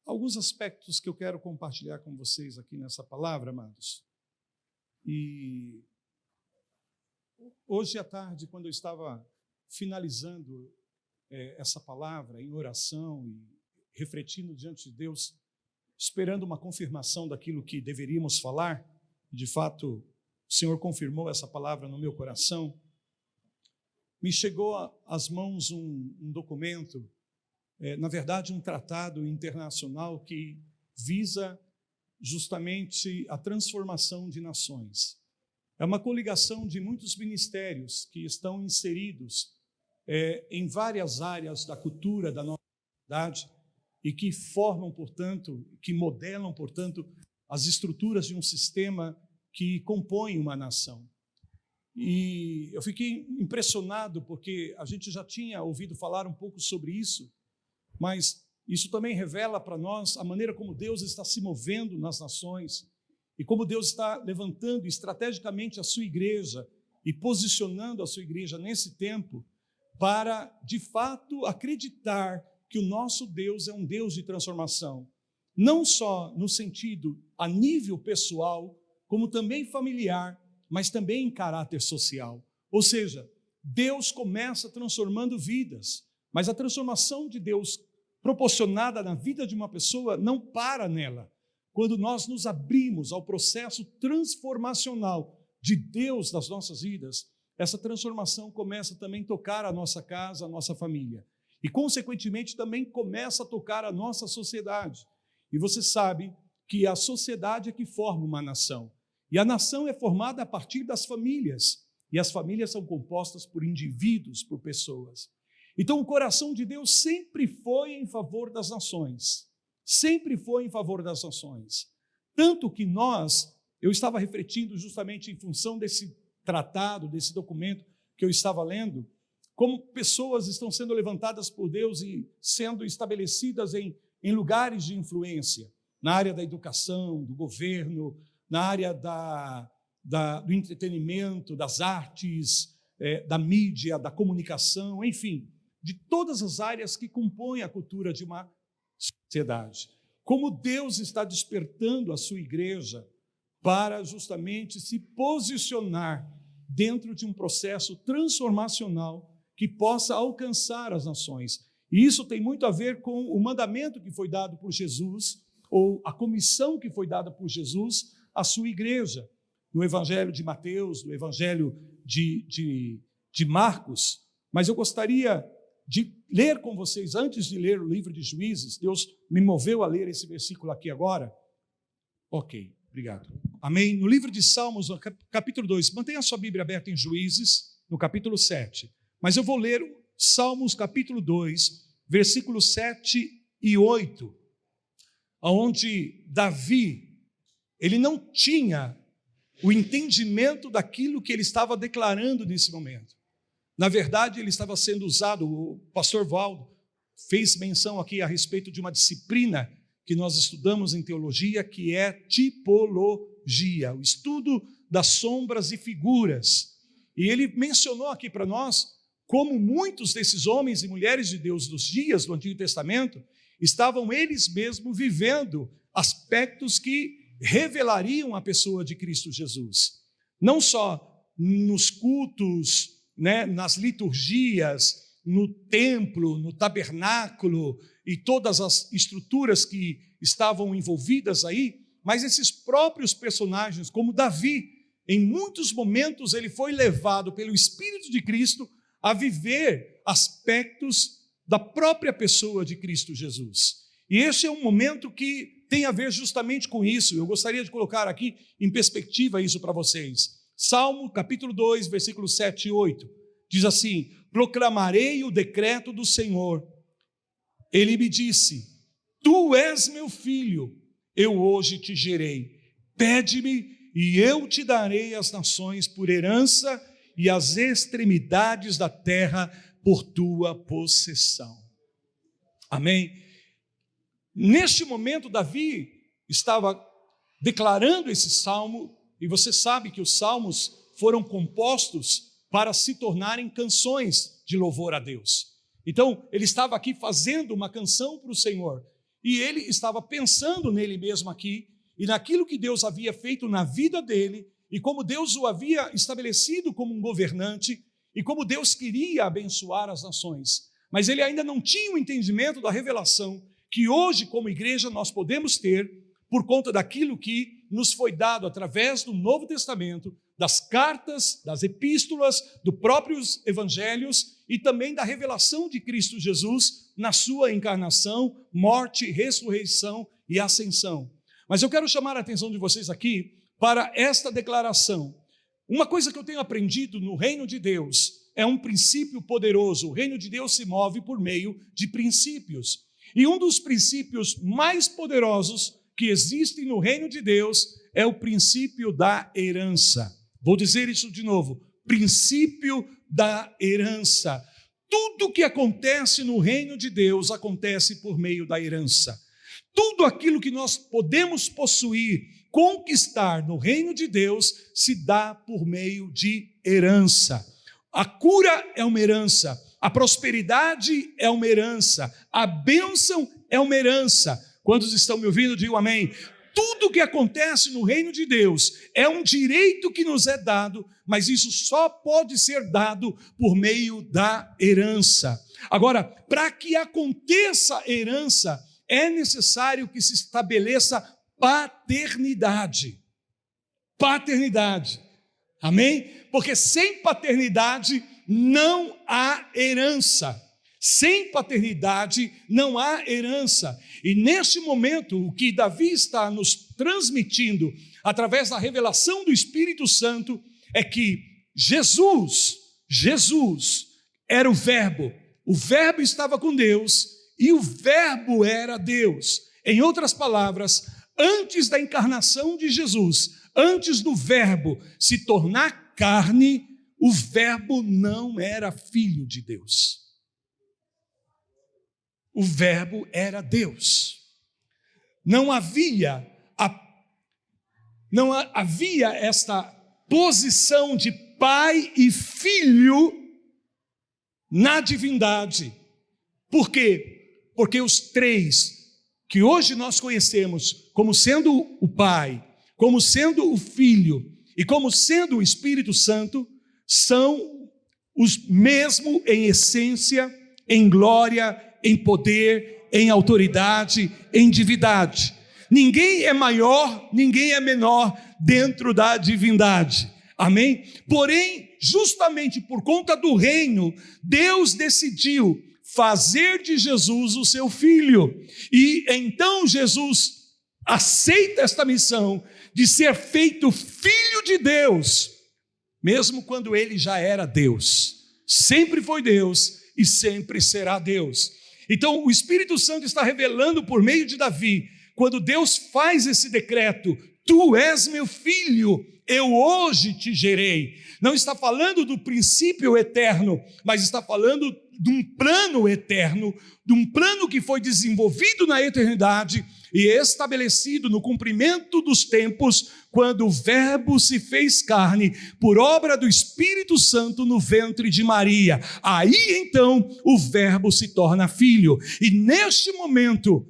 alguns aspectos que eu quero compartilhar com vocês aqui nessa palavra, amados. E hoje à tarde, quando eu estava finalizando essa palavra em oração e refletindo diante de Deus, esperando uma confirmação daquilo que deveríamos falar, de fato, o Senhor confirmou essa palavra no meu coração, me chegou às mãos um documento, na verdade um tratado internacional que visa justamente a transformação de nações. É uma coligação de muitos ministérios que estão inseridos em várias áreas da cultura da nossa sociedade e que formam, portanto, que modelam, portanto, as estruturas de um sistema que compõe uma nação. E eu fiquei impressionado porque a gente já tinha ouvido falar um pouco sobre isso, mas isso também revela para nós a maneira como Deus está se movendo nas nações e como Deus está levantando estrategicamente a sua igreja e posicionando a sua igreja nesse tempo para, de fato, acreditar que o nosso Deus é um Deus de transformação, não só no sentido a nível pessoal, como também familiar, mas também em caráter social. Ou seja, Deus começa transformando vidas, mas a transformação de Deus proporcionada na vida de uma pessoa não para nela. Quando nós nos abrimos ao processo transformacional de Deus nas nossas vidas, essa transformação começa também a tocar a nossa casa, a nossa família. E, consequentemente, também começa a tocar a nossa sociedade. E você sabe que a sociedade é que forma uma nação. E a nação é formada a partir das famílias. E as famílias são compostas por indivíduos, por pessoas. Então, o coração de Deus sempre foi em favor das nações. Sempre foi em favor das nações. Tanto que eu estava refletindo justamente em função desse tratado, desse documento que eu estava lendo, como pessoas estão sendo levantadas por Deus e sendo estabelecidas em lugares de influência, na área da educação, do governo, na área do entretenimento, das artes, da mídia, da comunicação, enfim, de todas as áreas que compõem a cultura de uma sociedade. Como Deus está despertando a sua igreja para justamente se posicionar dentro de um processo transformacional que possa alcançar as nações. E isso tem muito a ver com o mandamento que foi dado por Jesus, ou a comissão que foi dada por Jesus à sua igreja. No Evangelho de Mateus, no Evangelho de Marcos. Mas eu gostaria de ler com vocês, antes de ler o livro de Juízes, Deus me moveu a ler esse versículo aqui agora. Ok, obrigado. Amém? No livro de Salmos, no capítulo 2, mantenha a sua Bíblia aberta em Juízes, no capítulo 7. Mas eu vou ler Salmos, capítulo 2, versículos 7 e 8, onde Davi, ele não tinha o entendimento daquilo que ele estava declarando nesse momento. Na verdade, ele estava sendo usado, o pastor Valdo fez menção aqui a respeito de uma disciplina que nós estudamos em teologia, que é tipologia, o estudo das sombras e figuras. E ele mencionou aqui para nós como muitos desses homens e mulheres de Deus dos dias do Antigo Testamento estavam eles mesmos vivendo aspectos que revelariam a pessoa de Cristo Jesus. Não só nos cultos, nas liturgias, no templo, no tabernáculo e todas as estruturas que estavam envolvidas aí, mas esses próprios personagens, como Davi, em muitos momentos ele foi levado pelo Espírito de Cristo a viver aspectos da própria pessoa de Cristo Jesus. E esse é um momento que tem a ver justamente com isso. Eu gostaria de colocar aqui em perspectiva isso para vocês. Salmo, capítulo 2, versículos 7 e 8, diz assim: proclamarei o decreto do Senhor. Ele me disse: tu és meu filho, eu hoje te gerei. Pede-me e eu te darei as nações por herança e as extremidades da terra por tua possessão. Amém? Neste momento, Davi estava declarando esse salmo, e você sabe que os salmos foram compostos para se tornarem canções de louvor a Deus. Então, ele estava aqui fazendo uma canção para o Senhor. e ele estava pensando nele mesmo aqui, e naquilo que Deus havia feito na vida dele, e como Deus o havia estabelecido como um governante, e como Deus queria abençoar as nações. Mas ele ainda não tinha o entendimento da revelação que hoje, como igreja, nós podemos ter por conta daquilo que nos foi dado através do Novo Testamento, das cartas, das epístolas, dos próprios evangelhos e também da revelação de Cristo Jesus na sua encarnação, morte, ressurreição e ascensão. Mas eu quero chamar a atenção de vocês aqui para esta declaração. Uma coisa que eu tenho aprendido no reino de Deus é um princípio poderoso. O reino de Deus se move por meio de princípios. E um dos princípios mais poderosos que existem no reino de Deus é o princípio da herança. Vou dizer isso de novo: princípio da herança. Tudo que acontece no reino de Deus acontece por meio da herança. Tudo aquilo que nós podemos possuir, conquistar no reino de Deus, se dá por meio de herança. A cura é uma herança, a prosperidade é uma herança, a bênção é uma herança. Quantos estão me ouvindo, digam amém. Tudo que acontece no reino de Deus é um direito que nos é dado, mas isso só pode ser dado por meio da herança. Agora, para que aconteça herança, é necessário que se estabeleça paternidade. Paternidade. Amém? Porque sem paternidade não há herança. Sem paternidade não há herança. E neste momento, o que Davi está nos transmitindo através da revelação do Espírito Santo é que Jesus era o Verbo estava com Deus e o Verbo era Deus. Em outras palavras, antes da encarnação de Jesus, antes do Verbo se tornar carne, o Verbo não era filho de Deus. O Verbo era Deus. Não havia esta posição de pai e filho na divindade. Por quê? Porque os três que hoje nós conhecemos como sendo o Pai, como sendo o Filho e como sendo o Espírito Santo, são os mesmos em essência, em glória, em poder, em autoridade, em divindade. Ninguém é maior, ninguém é menor dentro da divindade. Amém? Porém, justamente por conta do reino, Deus decidiu fazer de Jesus o seu filho. E então Jesus aceita esta missão de ser feito filho de Deus, mesmo quando ele já era Deus. Sempre foi Deus e sempre será Deus. Então o Espírito Santo está revelando por meio de Davi, quando Deus faz esse decreto: tu és meu filho, eu hoje te gerei. Não está falando do princípio eterno, mas está falando de um plano eterno, de um plano que foi desenvolvido na eternidade e estabelecido no cumprimento dos tempos, quando o Verbo se fez carne por obra do Espírito Santo no ventre de Maria. Aí então o Verbo se torna filho. E neste momento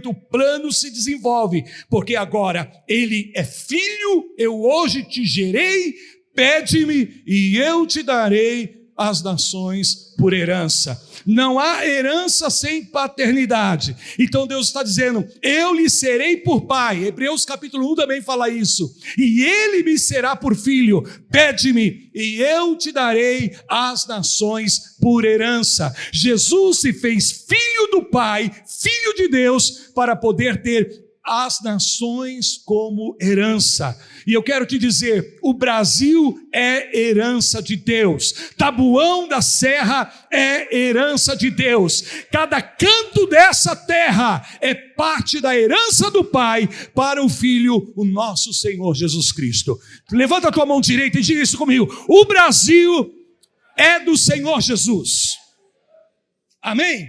o plano se desenvolve, porque agora ele é filho, eu hoje te gerei, pede-me e eu te darei as nações por herança. Não há herança sem paternidade. Então Deus está dizendo: eu lhe serei por pai. Hebreus capítulo 1 também fala isso. E ele me será por filho. Pede-me e eu te darei as nações por herança. Jesus se fez filho do Pai, filho de Deus, para poder ter as nações como herança. E eu quero te dizer, o Brasil é herança de Deus. Tabuão da Serra é herança de Deus. Cada canto dessa terra é parte da herança do Pai para o Filho, o nosso Senhor Jesus Cristo. Levanta a tua mão direita e diga isso comigo: o Brasil é do Senhor Jesus. Amém?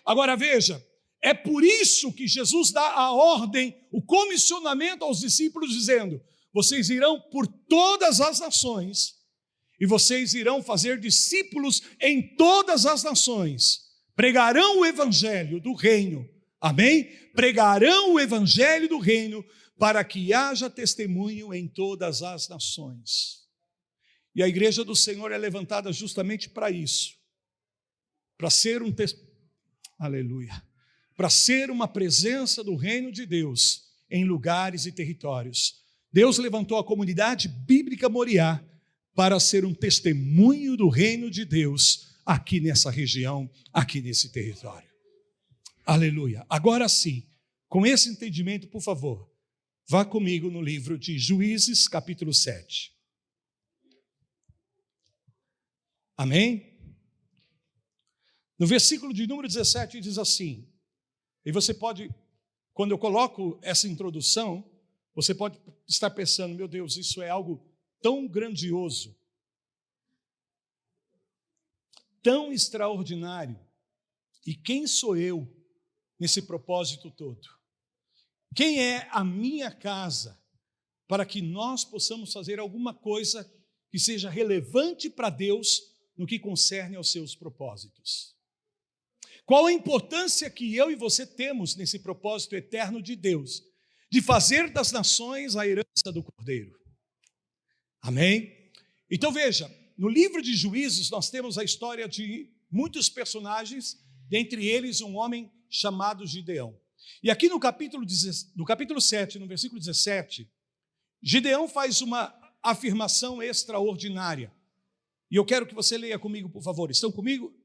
Agora veja, é por isso que Jesus dá a ordem, o comissionamento aos discípulos, dizendo: vocês irão por todas as nações e vocês irão fazer discípulos em todas as nações. Pregarão o evangelho do reino Amém? Pregarão o evangelho do reino para que haja testemunho em todas as nações. E a igreja do Senhor é levantada justamente para isso. Para ser aleluia. Para ser uma presença do reino de Deus em lugares e territórios. Deus levantou a comunidade bíblica Moriá para ser um testemunho do reino de Deus aqui nessa região, aqui nesse território. Aleluia. Agora sim, com esse entendimento, por favor, vá comigo no livro de Juízes, capítulo 7. Amém? No versículo de número 17 diz assim, e você pode, quando eu coloco essa introdução, você pode estar pensando, meu Deus, isso é algo tão grandioso, tão extraordinário, e quem sou eu nesse propósito todo? Quem é a minha casa para que nós possamos fazer alguma coisa que seja relevante para Deus no que concerne aos seus propósitos? Qual a importância que eu e você temos nesse propósito eterno de Deus, de fazer das nações a herança do Cordeiro? Amém? Então veja, no livro de Juízes nós temos a história de muitos personagens, dentre eles um homem chamado Gideão. E aqui no capítulo 7, no versículo 17, Gideão faz uma afirmação extraordinária. E eu quero que você leia comigo, por favor. Estão comigo?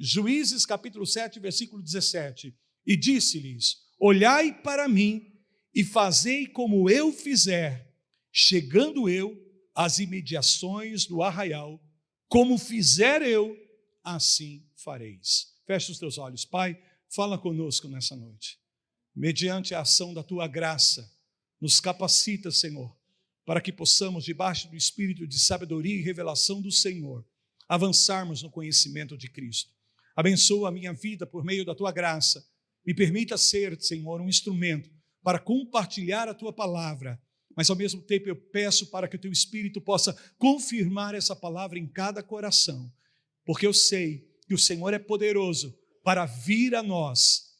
Juízes, capítulo 7, versículo 17. E disse-lhes, olhai para mim e fazei como eu fizer, chegando eu às imediações do arraial, como fizer eu, assim fareis. Fecha os teus olhos. Pai, fala conosco nessa noite. Mediante a ação da tua graça, nos capacita, Senhor, para que possamos, debaixo do espírito de sabedoria e revelação do Senhor, avançarmos no conhecimento de Cristo. Abençoa a minha vida por meio da tua graça. Me permita ser, Senhor, um instrumento para compartilhar a tua palavra, mas ao mesmo tempo eu peço para que o teu Espírito possa confirmar essa palavra em cada coração, porque eu sei que o Senhor é poderoso para vir a nós,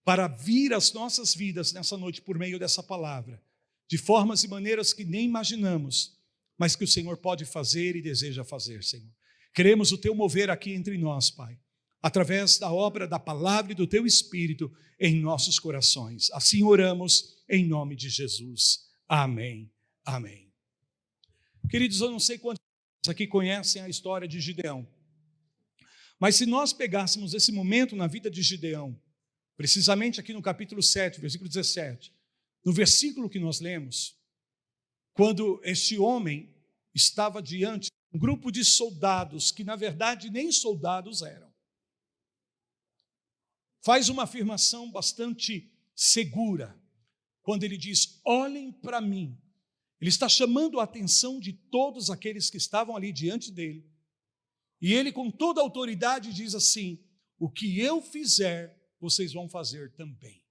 para vir às nossas vidas nessa noite por meio dessa palavra, de formas e maneiras que nem imaginamos, mas que o Senhor pode fazer e deseja fazer, Senhor. Queremos o teu mover aqui entre nós, Pai, através da obra da palavra e do teu Espírito em nossos corações. Assim oramos em nome de Jesus. Amém. Amém. Queridos, eu não sei quantos aqui conhecem a história de Gideão, mas se nós pegássemos esse momento na vida de Gideão, precisamente aqui no capítulo 7, versículo 17, no versículo que nós lemos, quando este homem estava diante de um grupo de soldados, que na verdade nem soldados eram, faz uma afirmação bastante segura, quando ele diz, olhem para mim. Ele está chamando a atenção de todos aqueles que estavam ali diante dele, e ele com toda a autoridade diz assim, o que eu fizer, vocês vão fazer também.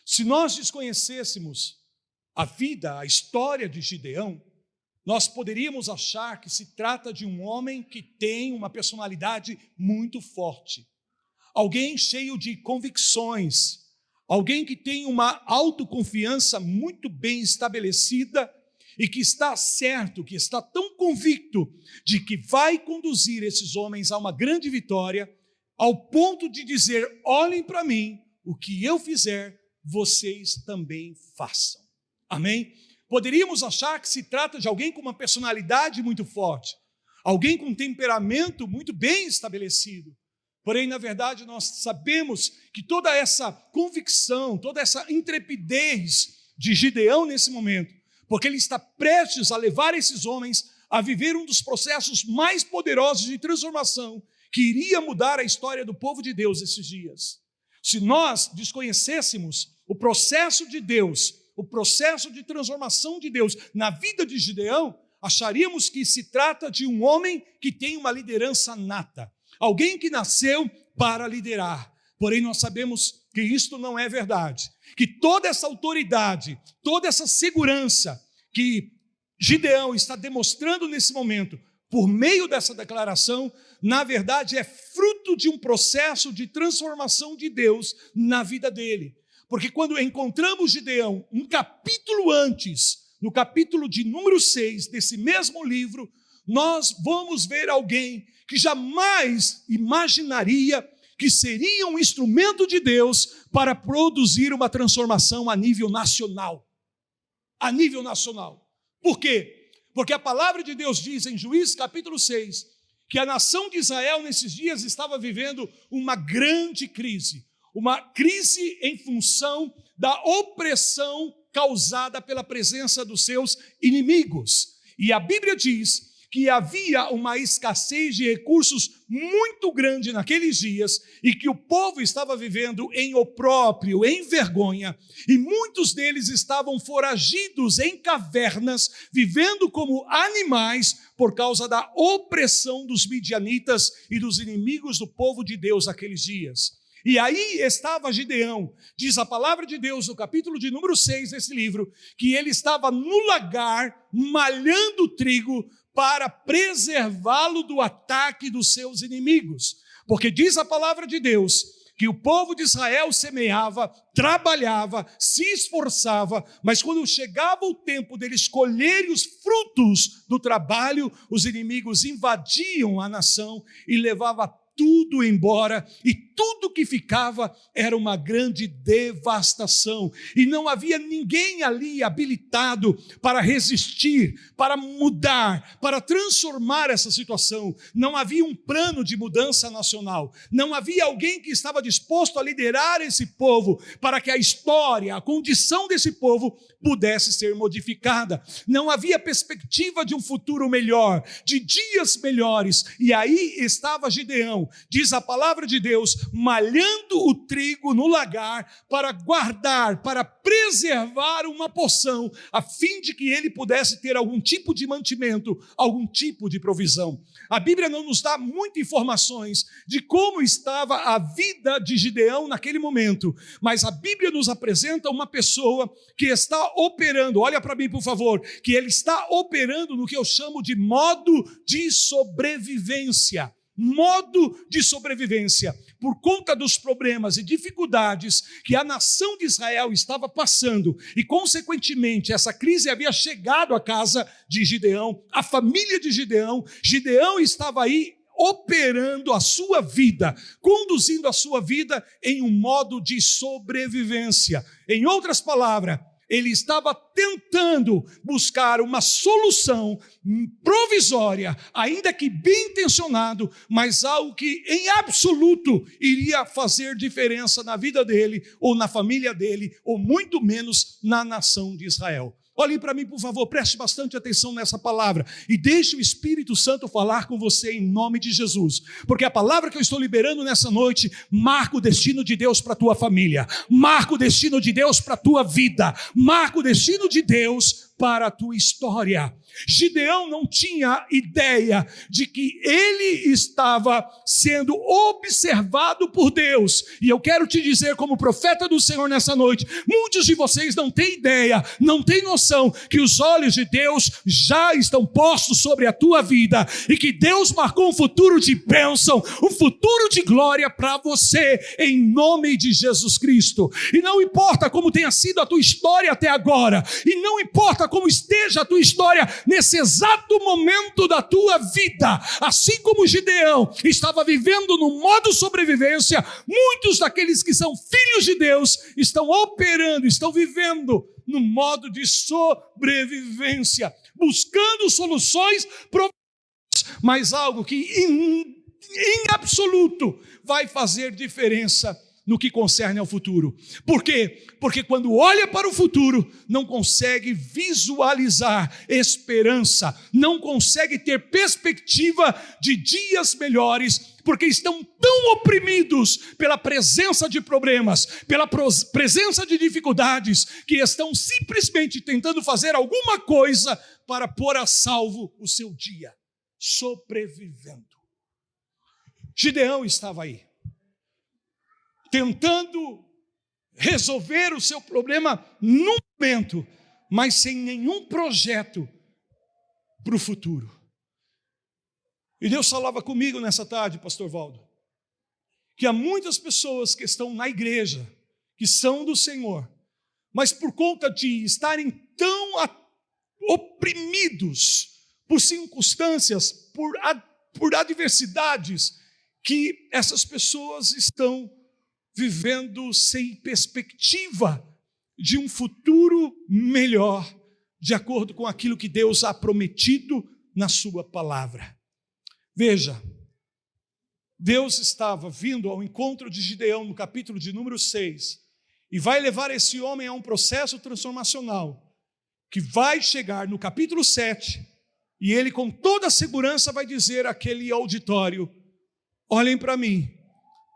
Se nós desconhecêssemos a vida, a história de Gideão, nós poderíamos achar que se trata de um homem que tem uma personalidade muito forte, alguém cheio de convicções, alguém que tem uma autoconfiança muito bem estabelecida e que está certo, que está tão convicto de que vai conduzir esses homens a uma grande vitória, ao ponto de dizer, olhem para mim, o que eu fizer, vocês também façam. Amém? Poderíamos achar que se trata de alguém com uma personalidade muito forte, alguém com um temperamento muito bem estabelecido. Porém, na verdade, nós sabemos que toda essa convicção, toda essa intrepidez de Gideão nesse momento, porque ele está prestes a levar esses homens a viver um dos processos mais poderosos de transformação que iria mudar a história do povo de Deus esses dias. Se nós desconhecêssemos o processo de Deus, o processo de transformação de Deus na vida de Gideão, acharíamos que se trata de um homem que tem uma liderança nata, alguém que nasceu para liderar. Porém, nós sabemos que isto não é verdade, que toda essa autoridade, toda essa segurança que Gideão está demonstrando nesse momento, por meio dessa declaração, na verdade é fruto de um processo de transformação de Deus na vida dele. Porque quando encontramos Gideão, um capítulo antes, no capítulo de número 6 desse mesmo livro, nós vamos ver alguém que jamais imaginaria que seria um instrumento de Deus para produzir uma transformação a nível nacional. A nível nacional. Por quê? Porque a palavra de Deus diz em Juízes capítulo 6, que a nação de Israel nesses dias estava vivendo uma grande crise. Uma crise em função da opressão causada pela presença dos seus inimigos. E a Bíblia diz que havia uma escassez de recursos muito grande naqueles dias e que o povo estava vivendo em opróbrio, em vergonha, e muitos deles estavam foragidos em cavernas, vivendo como animais por causa da opressão dos midianitas e dos inimigos do povo de Deus naqueles dias. E aí estava Gideão, diz a palavra de Deus no capítulo de número 6 desse livro, que ele estava no lagar malhando trigo para preservá-lo do ataque dos seus inimigos. Porque diz a palavra de Deus que o povo de Israel semeava, trabalhava, se esforçava, mas quando chegava o tempo deles colherem os frutos do trabalho, os inimigos invadiam a nação e levavam tudo embora, e tudo que ficava era uma grande devastação, e não havia ninguém ali habilitado para resistir, para mudar, para transformar essa situação. Não havia um plano de mudança nacional, não havia alguém que estava disposto a liderar esse povo, para que a história, a condição desse povo pudesse ser modificada. Não havia perspectiva de um futuro melhor, de dias melhores, e aí estava Gideão, diz a palavra de Deus, malhando o trigo no lagar para guardar, para preservar uma porção, a fim de que ele pudesse ter algum tipo de mantimento, algum tipo de provisão. A Bíblia não nos dá muitas informações de como estava a vida de Gideão naquele momento, mas a Bíblia nos apresenta uma pessoa que está operando, olha para mim por favor, que ele está operando no que eu chamo de modo de sobrevivência. Modo de sobrevivência, por conta dos problemas e dificuldades que a nação de Israel estava passando, e consequentemente essa crise havia chegado à casa de Gideão, a família de Gideão. Gideão estava aí operando a sua vida, conduzindo a sua vida em um modo de sobrevivência. Em outras palavras, ele estava tentando buscar uma solução provisória, ainda que bem intencionado, mas algo que em absoluto iria fazer diferença na vida dele, ou na família dele, ou muito menos na nação de Israel. Olhem para mim, por favor, preste bastante atenção nessa palavra e deixe o Espírito Santo falar com você em nome de Jesus, porque a palavra que eu estou liberando nessa noite marca o destino de Deus para a tua família, marca o destino de Deus para a tua vida, marca o destino de Deus para a tua história. Gideão não tinha ideia de que ele estava sendo observado por Deus. E eu quero te dizer, como profeta do Senhor nessa noite, muitos de vocês não têm ideia, não têm noção que os olhos de Deus já estão postos sobre a tua vida e que Deus marcou um futuro de bênção, um futuro de glória para você, em nome de Jesus Cristo. E não importa como tenha sido a tua história até agora, e não importa como esteja a tua história nesse exato momento da tua vida, assim como Gideão estava vivendo no modo sobrevivência, muitos daqueles que são filhos de Deus estão operando, estão vivendo no modo de sobrevivência, buscando soluções, mas algo que em absoluto vai fazer diferença no que concerne ao futuro. Por quê? Porque quando olha para o futuro, não consegue visualizar esperança, não consegue ter perspectiva de dias melhores, porque estão tão oprimidos pela presença de problemas, pela presença de dificuldades, que estão simplesmente tentando fazer alguma coisa para pôr a salvo o seu dia, sobrevivendo. Gideão estava aí, tentando resolver o seu problema num momento, mas sem nenhum projeto para o futuro. E Deus falava comigo nessa tarde, pastor Valdo, que há muitas pessoas que estão na igreja, que são do Senhor, mas por conta de estarem tão oprimidos por circunstâncias, por adversidades, que essas pessoas estão vivendo sem perspectiva de um futuro melhor, de acordo com aquilo que Deus ha prometido na sua palavra. Veja, Deus estava vindo ao encontro de Gideão no capítulo de número 6 e vai levar esse homem a um processo transformacional que vai chegar no capítulo 7 e ele com toda a segurança vai dizer àquele auditório: olhem para mim,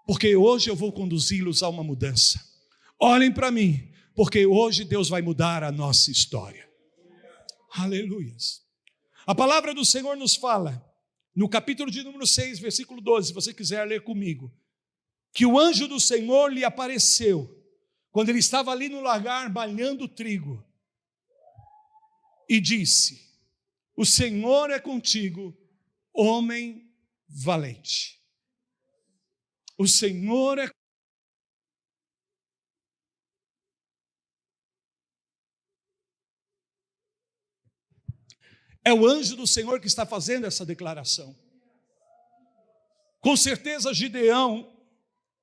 porque hoje eu vou conduzi-los a uma mudança. Olhem para mim, porque hoje Deus vai mudar a nossa história. Aleluias. A palavra do Senhor nos fala, no capítulo de número 6, versículo 12, se você quiser ler comigo, que o anjo do Senhor lhe apareceu, quando ele estava ali no lagar, balhando trigo, e disse: o Senhor é contigo, homem valente. O Senhor é o anjo do Senhor que está fazendo essa declaração. Com certeza Gideão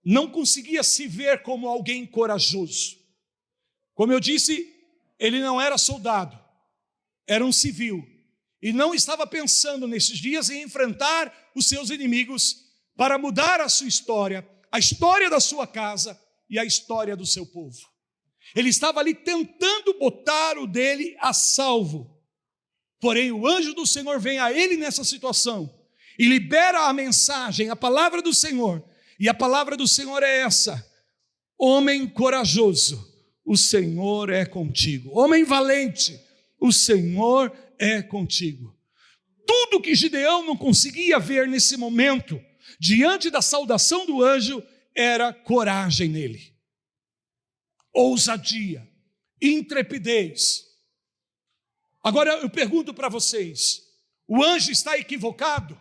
não conseguia se ver como alguém corajoso. Como eu disse, ele não era soldado, era um civil. E não estava pensando nesses dias em enfrentar os seus inimigos para mudar a sua história, a história da sua casa e a história do seu povo. Ele estava ali tentando botar o dele a salvo. Porém, o anjo do Senhor vem a ele nessa situação e libera a mensagem, a palavra do Senhor. E a palavra do Senhor é essa: homem corajoso, o Senhor é contigo. Homem valente, o Senhor é contigo. Tudo que Gideão não conseguia ver nesse momento, diante da saudação do anjo, era coragem nele, ousadia, intrepidez. Agora eu pergunto para vocês: o anjo está equivocado?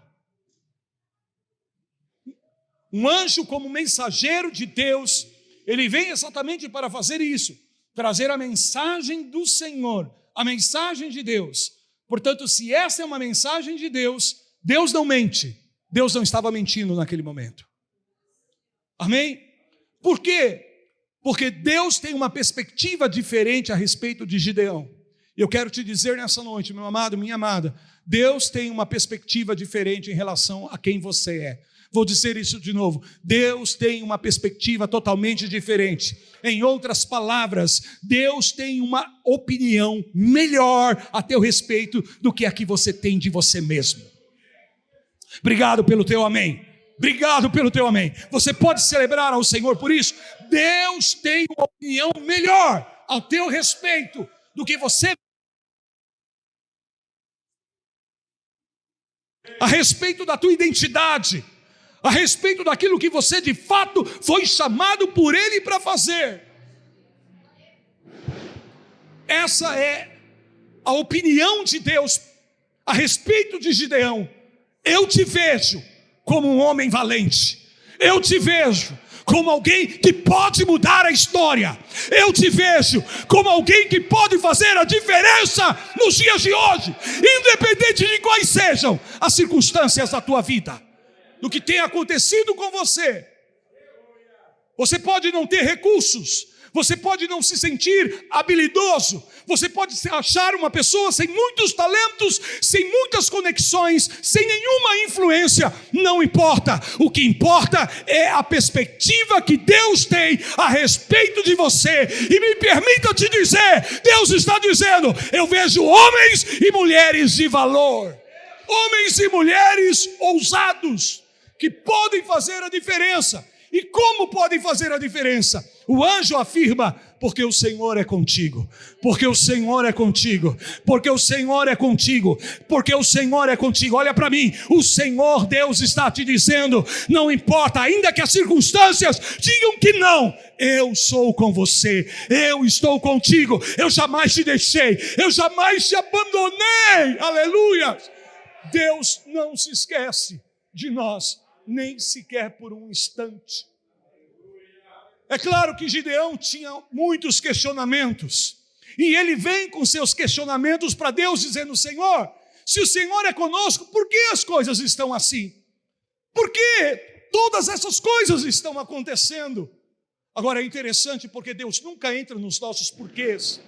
Um anjo, como mensageiro de Deus, ele vem exatamente para fazer isso, trazer a mensagem do Senhor, a mensagem de Deus. Portanto, se essa é uma mensagem de Deus, Deus não mente. Deus não estava mentindo naquele momento. Amém? Por quê? Porque Deus tem uma perspectiva diferente a respeito de Gideão. Eu quero te dizer nessa noite, meu amado, minha amada, Deus tem uma perspectiva diferente em relação a quem você é. Vou dizer isso de novo: Deus tem uma perspectiva totalmente diferente. Em outras palavras, Deus tem uma opinião melhor a teu respeito do que a que você tem de você mesmo. Obrigado pelo teu amém. Obrigado pelo teu amém. Você pode celebrar ao Senhor por isso? Deus tem uma opinião melhor ao teu respeito do que você, a respeito da tua identidade, a respeito daquilo que você de fato foi chamado por Ele para fazer. Essa é a opinião de Deus a respeito de Gideão. Eu te vejo como um homem valente. Eu te vejo como alguém que pode mudar a história. Eu te vejo como alguém que pode fazer a diferença nos dias de hoje, independente de quais sejam as circunstâncias da tua vida, do que tem acontecido com você. Você pode não ter recursos, você pode não se sentir habilidoso, você pode achar uma pessoa sem muitos talentos, sem muitas conexões, sem nenhuma influência. Não importa, o que importa é a perspectiva que Deus tem a respeito de você. E me permita te dizer, Deus está dizendo: eu vejo homens e mulheres de valor, homens e mulheres ousados, que podem fazer a diferença. E como podem fazer a diferença? O anjo afirma: porque o Senhor é contigo, porque o Senhor é contigo, porque o Senhor é contigo, porque o Senhor é contigo. Olha para mim, o Senhor Deus está te dizendo: não importa, ainda que as circunstâncias digam que não, eu sou com você, eu estou contigo, eu jamais te deixei, eu jamais te abandonei. Aleluia! Deus não se esquece de nós, nem sequer por um instante. É claro que Gideão tinha muitos questionamentos, e ele vem com seus questionamentos para Deus, dizendo: Senhor, se o Senhor é conosco, por que as coisas estão assim? Por que todas essas coisas estão acontecendo? Agora é interessante porque Deus nunca entra nos nossos porquês.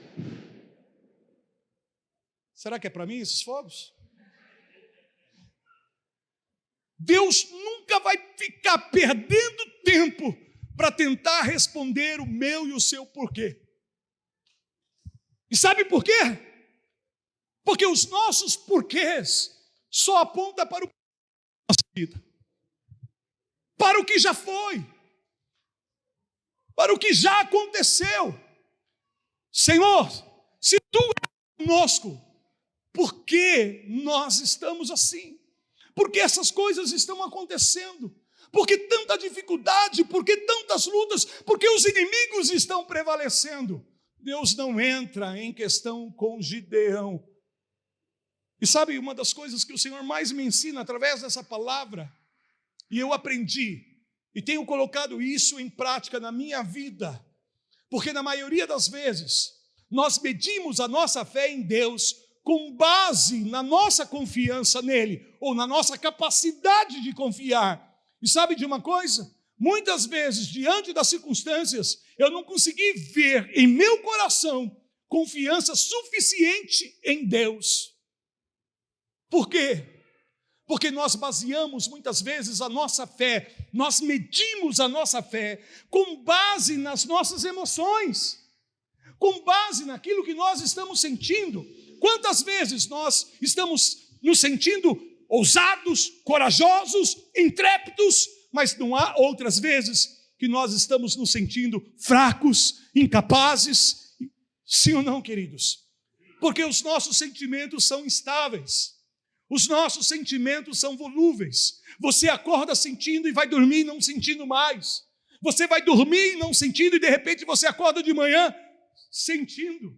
Será que é para mim esses fogos? Deus nunca vai ficar perdendo tempo para tentar responder o meu e o seu porquê. E sabe por quê? Porque os nossos porquês só apontam para o que da nossa vida, para o que já foi, para o que já aconteceu. Senhor, se Tu és conosco, por que nós estamos assim? Por que essas coisas estão acontecendo? Por que tanta dificuldade? Por que tantas lutas? Por que os inimigos estão prevalecendo? Deus não entra em questão com Gideão. E sabe, uma das coisas que o Senhor mais me ensina através dessa palavra, e eu aprendi, e tenho colocado isso em prática na minha vida, porque na maioria das vezes, nós medimos a nossa fé em Deus com base na nossa confiança nele, ou na nossa capacidade de confiar. E sabe de uma coisa? Muitas vezes, diante das circunstâncias, eu não consegui ver em meu coração confiança suficiente em Deus. Por quê? Porque nós baseamos muitas vezes a nossa fé, nós medimos a nossa fé com base nas nossas emoções, com base naquilo que nós estamos sentindo. Quantas vezes nós estamos nos sentindo ousados, corajosos, intrépidos, mas não há outras vezes que nós estamos nos sentindo fracos, incapazes? Sim ou não, queridos? Porque os nossos sentimentos são instáveis, os nossos sentimentos são volúveis. Você acorda sentindo e vai dormir não sentindo mais. Você vai dormir não sentindo e de repente você acorda de manhã sentindo.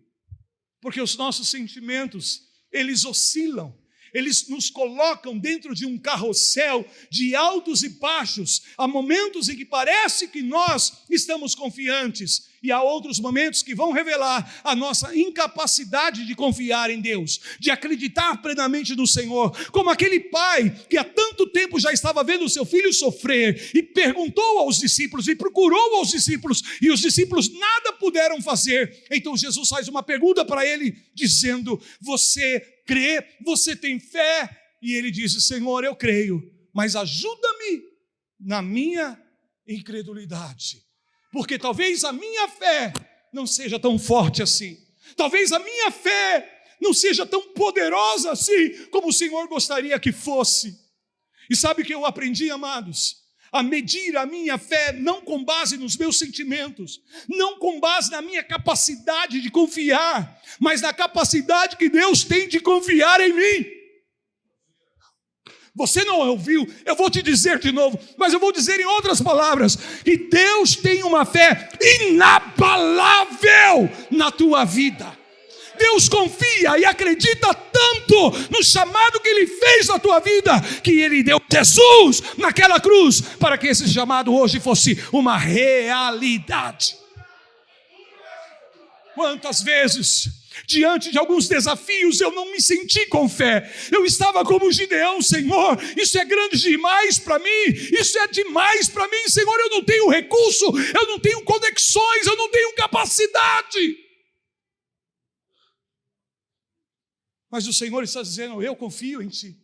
Porque os nossos sentimentos, eles oscilam, eles nos colocam dentro de um carrossel de altos e baixos. Há momentos em que parece que nós estamos confiantes, e há outros momentos que vão revelar a nossa incapacidade de confiar em Deus, de acreditar plenamente no Senhor, como aquele pai que há tanto tempo já estava vendo o seu filho sofrer, e perguntou aos discípulos, e procurou aos discípulos, e os discípulos nada puderam fazer. Então Jesus faz uma pergunta para ele, dizendo: você crê? Você tem fé? E ele disse: Senhor, eu creio, mas ajuda-me na minha incredulidade, porque talvez a minha fé não seja tão forte assim, talvez a minha fé não seja tão poderosa assim como o Senhor gostaria que fosse. E sabe o que eu aprendi, amados? A medir a minha fé não com base nos meus sentimentos, não com base na minha capacidade de confiar, mas na capacidade que Deus tem de confiar em mim. Você não ouviu, eu vou te dizer de novo, mas eu vou dizer em outras palavras, que Deus tem uma fé inabalável na tua vida. Deus confia e acredita tanto no chamado que Ele fez na tua vida, que Ele deu Jesus naquela cruz, para que esse chamado hoje fosse uma realidade. Quantas vezes, diante de alguns desafios, eu não me senti com fé, eu estava como Gideão: Senhor, isso é grande demais para mim, isso é demais para mim, Senhor, eu não tenho recurso, eu não tenho conexões, eu não tenho capacidade. Mas o Senhor está dizendo: eu confio em Ti.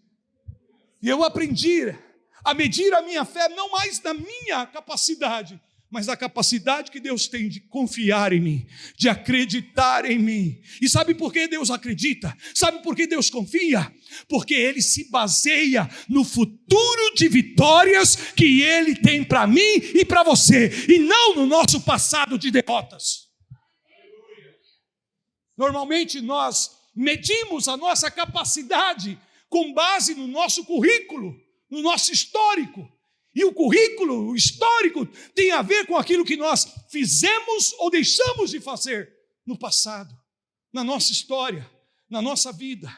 E eu aprendi a medir a minha fé não mais na minha capacidade, mas na capacidade que Deus tem de confiar em mim, de acreditar em mim. E sabe por que Deus acredita? Sabe por que Deus confia? Porque Ele se baseia no futuro de vitórias que Ele tem para mim e para você, e não no nosso passado de derrotas. Normalmente nós medimos a nossa capacidade com base no nosso currículo, no nosso histórico. E o currículo, o histórico, tem a ver com aquilo que nós fizemos ou deixamos de fazer no passado, na nossa história, na nossa vida.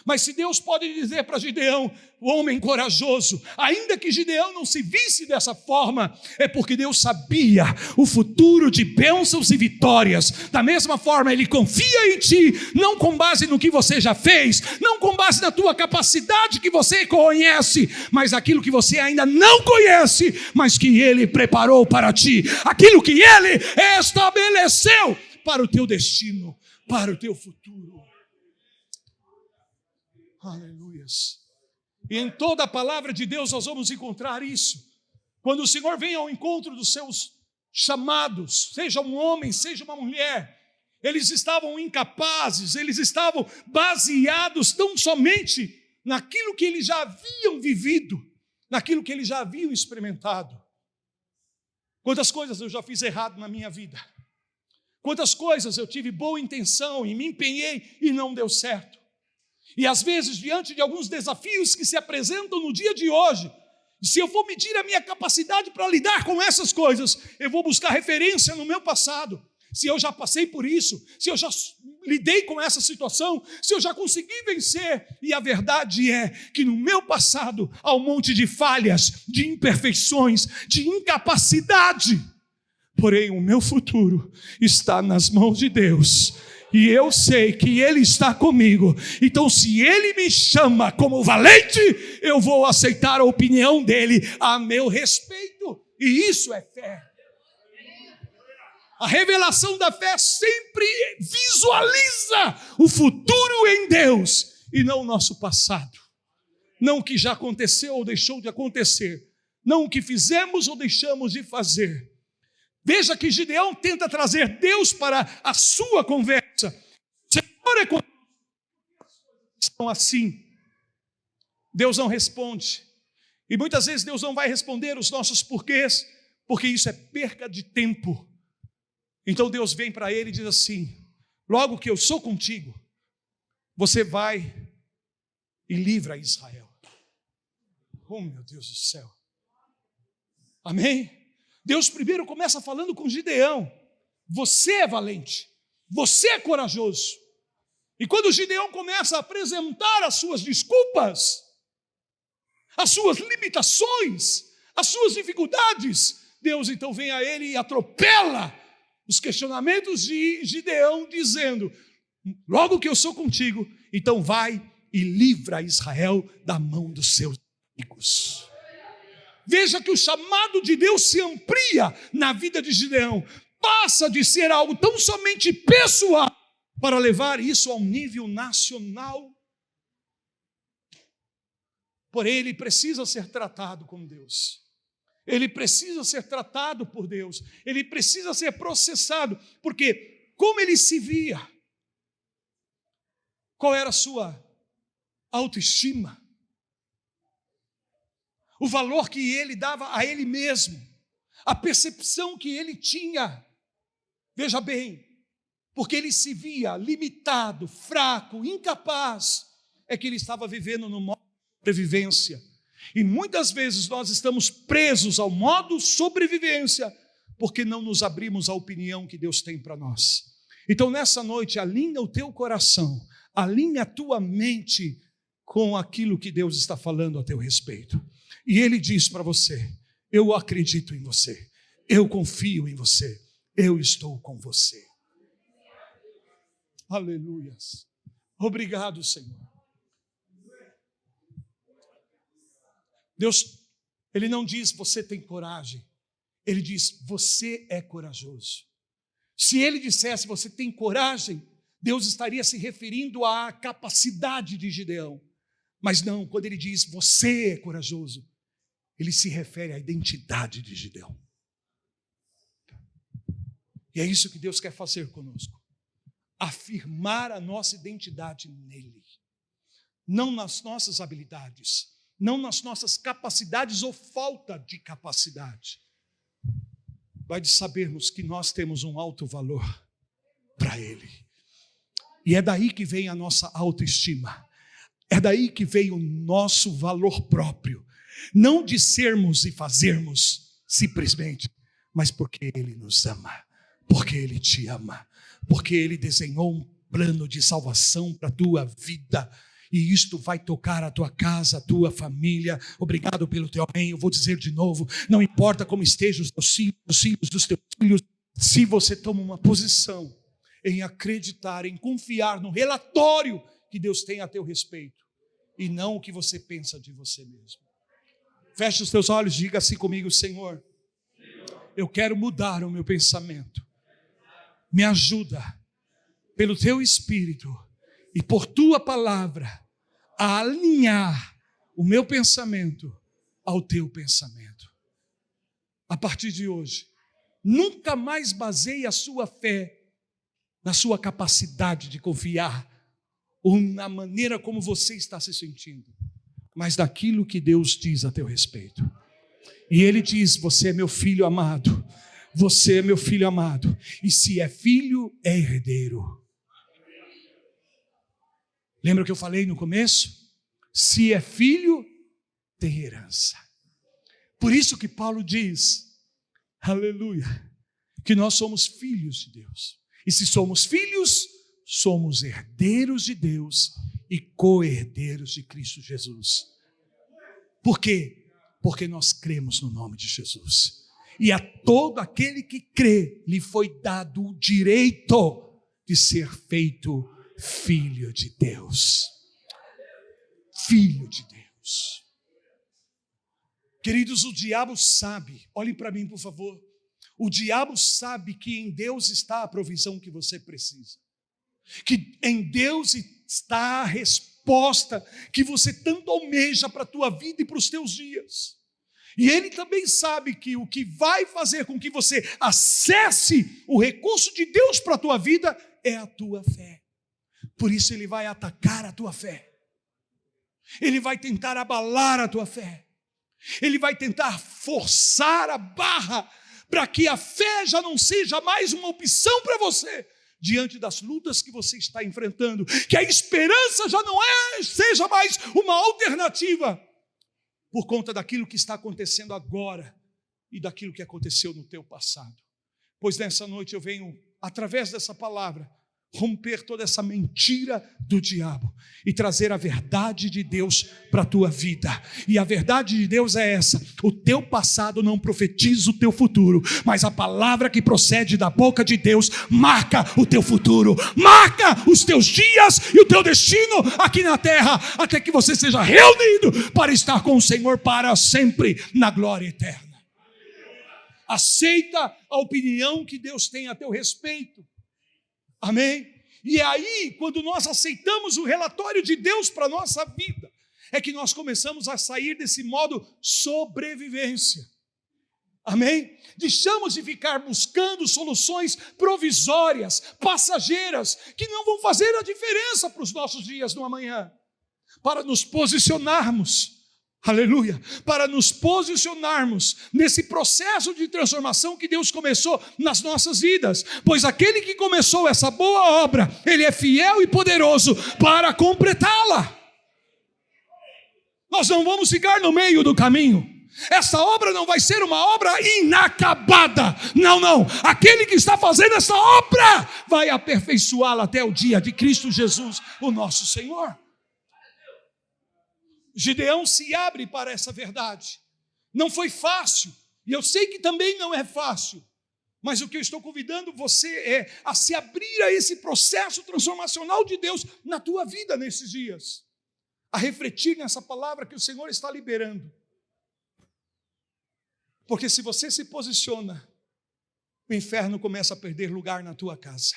Mas se Deus pode dizer para Gideão, o homem corajoso, ainda que Gideão não se visse dessa forma, é porque Deus sabia o futuro de bênçãos e vitórias. Da mesma forma, Ele confia em ti, não com base no que você já fez, não com base na tua capacidade que você conhece, mas aquilo que você ainda não conhece, mas que Ele preparou para ti, aquilo que Ele estabeleceu para o teu destino, para o teu futuro. Aleluias. E em toda a palavra de Deus nós vamos encontrar isso. Quando o Senhor vem ao encontro dos seus chamados, seja um homem, seja uma mulher, eles estavam incapazes, eles estavam baseados tão somente naquilo que eles já haviam vivido, naquilo que eles já haviam experimentado. Quantas coisas eu já fiz errado na minha vida, quantas coisas eu tive boa intenção e me empenhei e não deu certo. E às vezes, diante de alguns desafios que se apresentam no dia de hoje, se eu for medir a minha capacidade para lidar com essas coisas, eu vou buscar referência no meu passado. Se eu já passei por isso, se eu já lidei com essa situação, se eu já consegui vencer. E a verdade é que no meu passado há um monte de falhas, de imperfeições, de incapacidade. Porém, o meu futuro está nas mãos de Deus. E eu sei que Ele está comigo. Então, se Ele me chama como valente, eu vou aceitar a opinião dEle a meu respeito. E isso é fé. A revelação da fé sempre visualiza o futuro em Deus e não o nosso passado. Não o que já aconteceu ou deixou de acontecer. Não o que fizemos ou deixamos de fazer. Veja que Gideão tenta trazer Deus para a sua conversa. Senhor, é quando estão assim, Deus não responde. E muitas vezes Deus não vai responder os nossos porquês, porque isso é perca de tempo. Então Deus vem para ele e diz assim: logo que eu sou contigo, você vai e livra Israel. Oh, meu Deus do céu. Amém? Deus primeiro começa falando com Gideão: você é valente, você é corajoso. E quando Gideão começa a apresentar as suas desculpas, as suas limitações, as suas dificuldades, Deus então vem a ele e atropela os questionamentos de Gideão, dizendo: logo que eu sou contigo, então vai e livra Israel da mão dos seus inimigos. Veja que o chamado de Deus se amplia na vida de Gideão, passa de ser algo tão somente pessoal para levar isso a um nível nacional. Porém, ele precisa ser tratado com Deus. Ele precisa ser tratado por Deus. Ele precisa ser processado, porque como ele se via, qual era a sua autoestima? O valor que ele dava a ele mesmo, a percepção que ele tinha. Veja bem, porque ele se via limitado, fraco, incapaz, é que ele estava vivendo no modo de sobrevivência. E muitas vezes nós estamos presos ao modo sobrevivência, porque não nos abrimos à opinião que Deus tem para nós. Então nessa noite, alinha o teu coração, alinha a tua mente com aquilo que Deus está falando a teu respeito. E Ele diz para você: eu acredito em você, eu confio em você, eu estou com você. Aleluias. Obrigado, Senhor. Deus, Ele não diz você tem coragem, Ele diz você é corajoso. Se Ele dissesse você tem coragem, Deus estaria se referindo à capacidade de Gideão. Mas não, quando Ele diz você é corajoso, Ele se refere à identidade de Gideão. E é isso que Deus quer fazer conosco. Afirmar a nossa identidade nele. Não nas nossas habilidades, não nas nossas capacidades ou falta de capacidade. Vai de sabermos que nós temos um alto valor para Ele. E é daí que vem a nossa autoestima. É daí que vem o nosso valor próprio. Não de sermos e fazermos simplesmente, mas porque Ele nos ama, porque Ele te ama, porque Ele desenhou um plano de salvação para a tua vida. E isto vai tocar a tua casa, a tua família. Obrigado pelo teu amém. Eu vou dizer de novo, não importa como estejam os teus filhos, os filhos dos teus filhos, se você toma uma posição em acreditar, em confiar no relatório que Deus tem a teu respeito, e não o que você pensa de você mesmo. Feche os teus olhos e diga assim comigo: Senhor, eu quero mudar o meu pensamento. Me ajuda, pelo teu Espírito e por tua palavra, a alinhar o meu pensamento ao teu pensamento. A partir de hoje, nunca mais baseie a sua fé na sua capacidade de confiar ou na maneira como você está se sentindo, mas daquilo que Deus diz a teu respeito. E Ele diz: você é meu filho amado, você é meu filho amado, e se é filho, é herdeiro. Lembra que eu falei no começo? Se é filho, tem herança. Por isso que Paulo diz, aleluia, que nós somos filhos de Deus. E se somos filhos, somos herdeiros de Deus e co-herdeiros de Cristo Jesus. Por quê? Porque nós cremos no nome de Jesus. E a todo aquele que crê, lhe foi dado o direito de ser feito filho de Deus. Filho de Deus. Queridos, o diabo sabe, olhem para mim por favor, o diabo sabe que em Deus está a provisão que você precisa, que em Deus está a resposta que você tanto almeja para a tua vida e para os teus dias. E ele também sabe que o que vai fazer com que você acesse o recurso de Deus para a tua vida é a tua fé. Por isso ele vai atacar a tua fé. Ele vai tentar abalar a tua fé. Ele vai tentar forçar a barra para que a fé já não seja mais uma opção para você diante das lutas que você está enfrentando, que a esperança já não seja mais uma alternativa por conta daquilo que está acontecendo agora e daquilo que aconteceu no teu passado. Pois nessa noite eu venho, através dessa palavra, romper toda essa mentira do diabo e trazer a verdade de Deus para a tua vida. E a verdade de Deus é essa: o teu passado não profetiza o teu futuro, mas a palavra que procede da boca de Deus marca o teu futuro, marca os teus dias e o teu destino aqui na terra, até que você seja reunido para estar com o Senhor para sempre na glória eterna. Aceita a opinião que Deus tem a teu respeito. Amém? E aí, quando nós aceitamos o relatório de Deus para a nossa vida, é que nós começamos a sair desse modo sobrevivência. Amém? Deixamos de ficar buscando soluções provisórias, passageiras, que não vão fazer a diferença para os nossos dias no amanhã. Para nos posicionarmos, aleluia, para nos posicionarmos nesse processo de transformação que Deus começou nas nossas vidas, pois aquele que começou essa boa obra, Ele é fiel e poderoso para completá-la. Nós não vamos ficar no meio do caminho. Essa obra não vai ser uma obra inacabada, não, aquele que está fazendo essa obra vai aperfeiçoá-la até o dia de Cristo Jesus, o nosso Senhor. Gideão se abre para essa verdade. Não foi fácil, e eu sei que também não é fácil, mas o que eu estou convidando você é a se abrir a esse processo transformacional de Deus na tua vida nesses dias, a refletir nessa palavra que o Senhor está liberando. Porque se você se posiciona, o inferno começa a perder lugar na tua casa.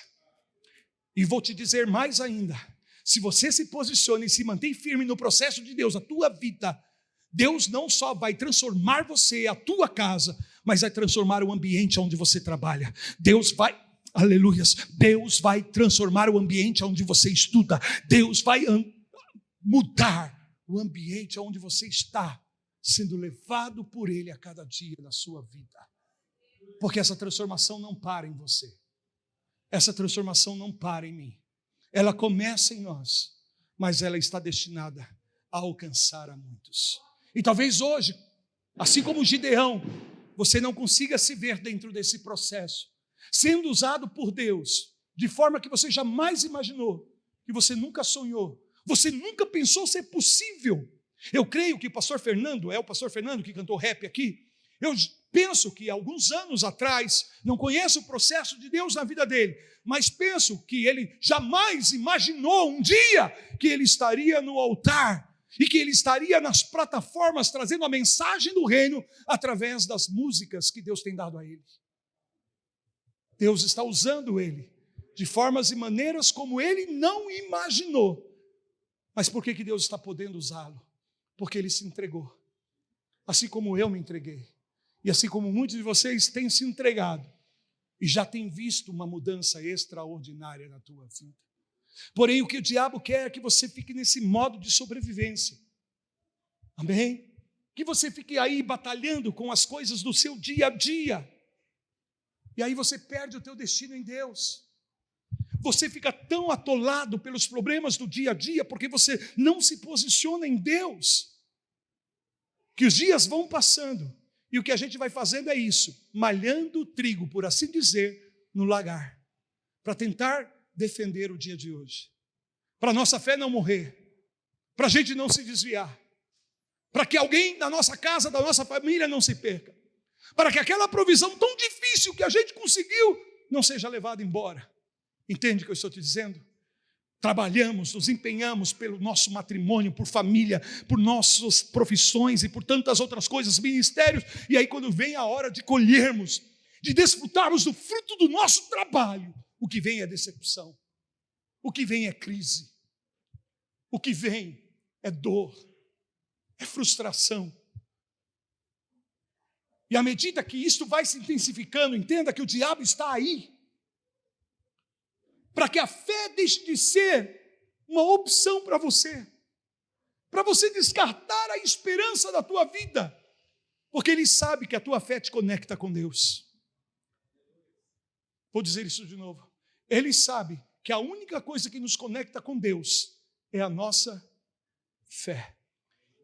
E vou te dizer mais ainda: se você se posiciona e se mantém firme no processo de Deus, a tua vida, Deus não só vai transformar você, a tua casa, mas vai transformar o ambiente onde você trabalha. Deus vai, aleluias, Deus vai transformar o ambiente onde você estuda. Deus vai mudar o ambiente onde você está, sendo levado por Ele a cada dia da sua vida. Porque essa transformação não para em você. Essa transformação não para em mim. Ela começa em nós, mas ela está destinada a alcançar a muitos. E talvez hoje, assim como Gideão, você não consiga se ver dentro desse processo, sendo usado por Deus, de forma que você jamais imaginou, que você nunca sonhou, Você nunca pensou ser possível. Eu creio que o pastor Fernando, é o pastor Fernando que cantou rap aqui, eu penso que alguns anos atrás, não conheço o processo de Deus na vida dele, mas penso que ele jamais imaginou um dia que ele estaria no altar e que ele estaria nas plataformas trazendo a mensagem do reino através das músicas que Deus tem dado a ele. Deus está usando ele de formas e maneiras como ele não imaginou. Mas por que Deus está podendo usá-lo? Porque ele se entregou, assim como eu me entreguei, e assim como muitos de vocês têm se entregado, e já têm visto uma mudança extraordinária na tua vida. Porém, o que o diabo quer é que você fique nesse modo de sobrevivência, amém? Que você fique aí batalhando com as coisas do seu dia a dia, e aí você perde o teu destino em Deus. Você fica tão atolado pelos problemas do dia a dia, porque você não se posiciona em Deus, que os dias vão passando, e o que a gente vai fazendo é isso, malhando o trigo, por assim dizer, no lagar, para tentar defender o dia de hoje, para a nossa fé não morrer, para a gente não se desviar, para que alguém da nossa casa, da nossa família não se perca, para que aquela provisão tão difícil que a gente conseguiu, não seja levada embora. Entende o que eu estou te dizendo? Trabalhamos, nos empenhamos pelo nosso matrimônio, por família, por nossas profissões e por tantas outras coisas, ministérios, e aí quando vem a hora de colhermos, de desfrutarmos do fruto do nosso trabalho, o que vem é decepção, o que vem é crise, o que vem é dor, é frustração. E à medida que isto vai se intensificando, entenda que o diabo está aí, para que a fé deixe de ser uma opção para você descartar a esperança da tua vida, porque ele sabe que a tua fé te conecta com Deus. Vou dizer isso de novo. Ele sabe que a única coisa que nos conecta com Deus é a nossa fé,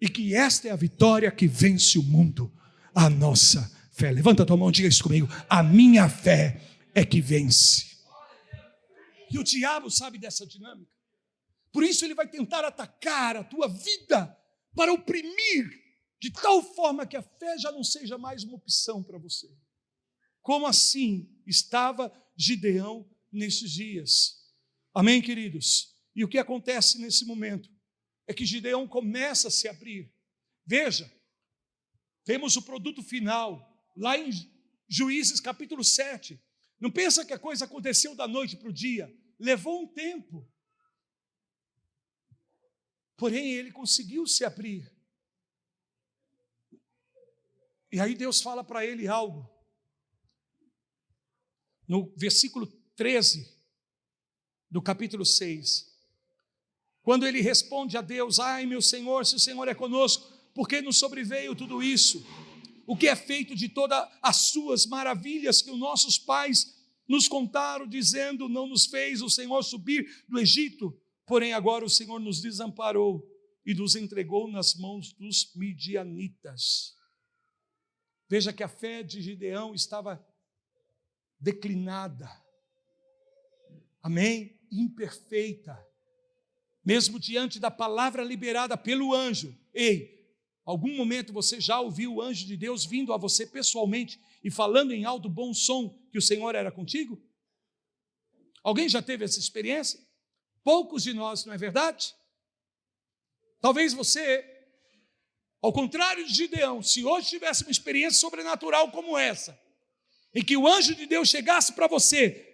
e que esta é a vitória que vence o mundo, a nossa fé. Levanta a tua mão e diga isso comigo: a minha fé é que vence. E o diabo sabe dessa dinâmica. Por isso ele vai tentar atacar a tua vida para oprimir, de tal forma que a fé já não seja mais uma opção para você. Como assim estava Gideão nesses dias? Amém, queridos? E o que acontece nesse momento é que Gideão começa a se abrir. Veja, temos o produto final, lá em Juízes capítulo 7. Não pensa que a coisa aconteceu da noite para o dia. Levou um tempo. Porém, ele conseguiu se abrir. E aí Deus fala para ele algo. No versículo 13 do capítulo 6. Quando ele responde a Deus: ai, meu Senhor, se o Senhor é conosco, por que nos sobreveio tudo isso? O que é feito de todas as suas maravilhas que os nossos pais nos contaram, dizendo: não nos fez o Senhor subir do Egito, porém agora o Senhor nos desamparou e nos entregou nas mãos dos midianitas. Veja que a fé de Gideão estava declinada, amém? Imperfeita, mesmo diante da palavra liberada pelo anjo. Ei, algum momento você já ouviu o anjo de Deus vindo a você pessoalmente e falando em alto bom som que o Senhor era contigo? Alguém já teve essa experiência? Poucos de nós, não é verdade? Talvez você, ao contrário de Gideão, se hoje tivesse uma experiência sobrenatural como essa, em que o anjo de Deus chegasse para você,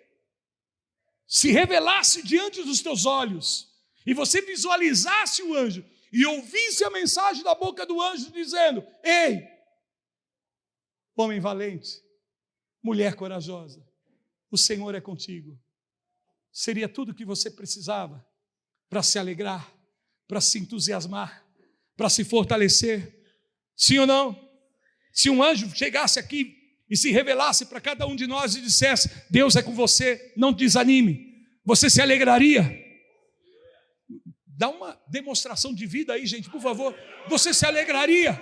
se revelasse diante dos teus olhos, e você visualizasse o anjo, e ouvisse a mensagem da boca do anjo dizendo: ei, homem valente, mulher corajosa, o Senhor é contigo. Seria tudo o que você precisava para se alegrar, para se entusiasmar, para se fortalecer. Sim ou não? Se um anjo chegasse aqui e se revelasse para cada um de nós e dissesse: Deus é com você, não desanime, você se alegraria? Dá uma demonstração de vida aí, gente, por favor. Você se alegraria?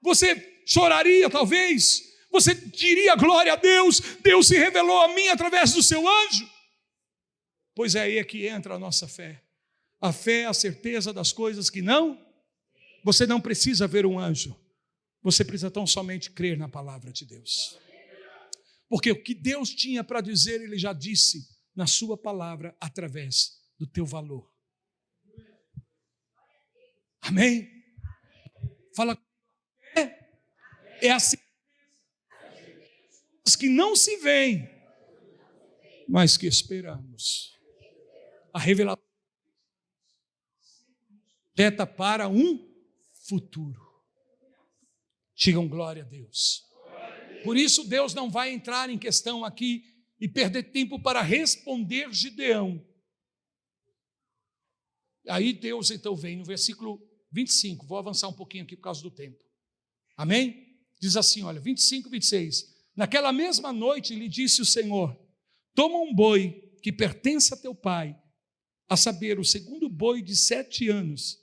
Você choraria, talvez? Você diria: glória a Deus, Deus se revelou a mim através do seu anjo? Pois é aí que entra a nossa fé. A fé é a certeza das coisas que não. Você não precisa ver um anjo. Você precisa tão somente crer na palavra de Deus. Porque o que Deus tinha para dizer, Ele já disse na sua palavra através do teu valor. Amém? Fala. É assim que não se veem, mas que esperamos. A revelação projeta para um futuro. Digam glória a Deus. Por isso Deus não vai entrar em questão aqui e perder tempo para responder Gideão. Aí Deus então vem no versículo 25, vou avançar um pouquinho aqui por causa do tempo. Amém? Diz assim, olha, 25 e 26. Naquela mesma noite lhe disse o Senhor: toma um boi que pertence a teu pai, a saber, o segundo boi de 7 anos.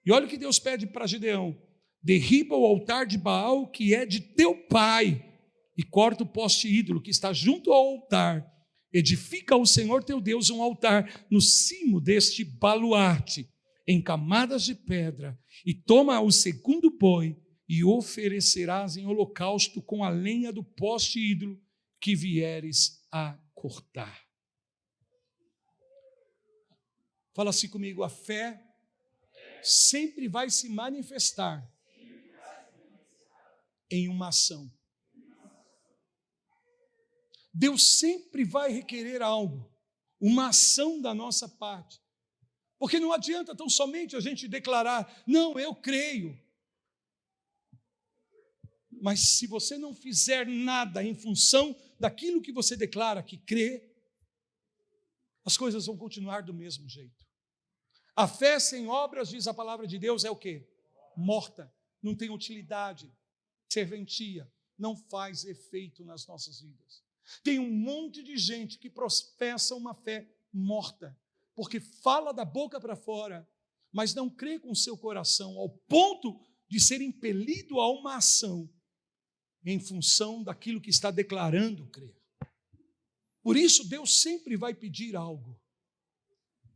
E olha o que Deus pede para Gideão: derriba o altar de Baal que é de teu pai e corta o poste ídolo que está junto ao altar. Edifica ao Senhor teu Deus um altar no cimo deste baluarte, em camadas de pedra, e toma o segundo boi e oferecerás em holocausto com a lenha do poste ídolo que vieres a cortar. Fala assim comigo: a fé sempre vai se manifestar em uma ação. Deus sempre vai requerer algo, uma ação da nossa parte. Porque não adianta tão somente a gente declarar, não, eu creio. Mas se você não fizer nada em função daquilo que você declara que crê, as coisas vão continuar do mesmo jeito. A fé sem obras, diz a palavra de Deus, é o quê? Morta, não tem utilidade, serventia, não faz efeito nas nossas vidas. Tem um monte de gente que professa uma fé morta, porque fala da boca para fora, mas não crê com o seu coração, ao ponto de ser impelido a uma ação em função daquilo que está declarando crer. Por isso, Deus sempre vai pedir algo,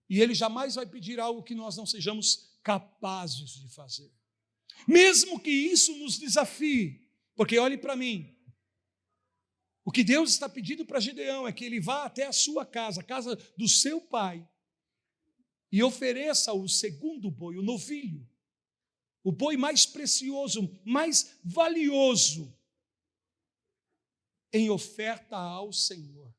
e Ele jamais vai pedir algo que nós não sejamos capazes de fazer, mesmo que isso nos desafie, porque olhe para mim, o que Deus está pedindo para Gideão é que ele vá até a sua casa, a casa do seu pai, e ofereça o segundo boi, o novilho, o boi mais precioso, mais valioso, em oferta ao Senhor.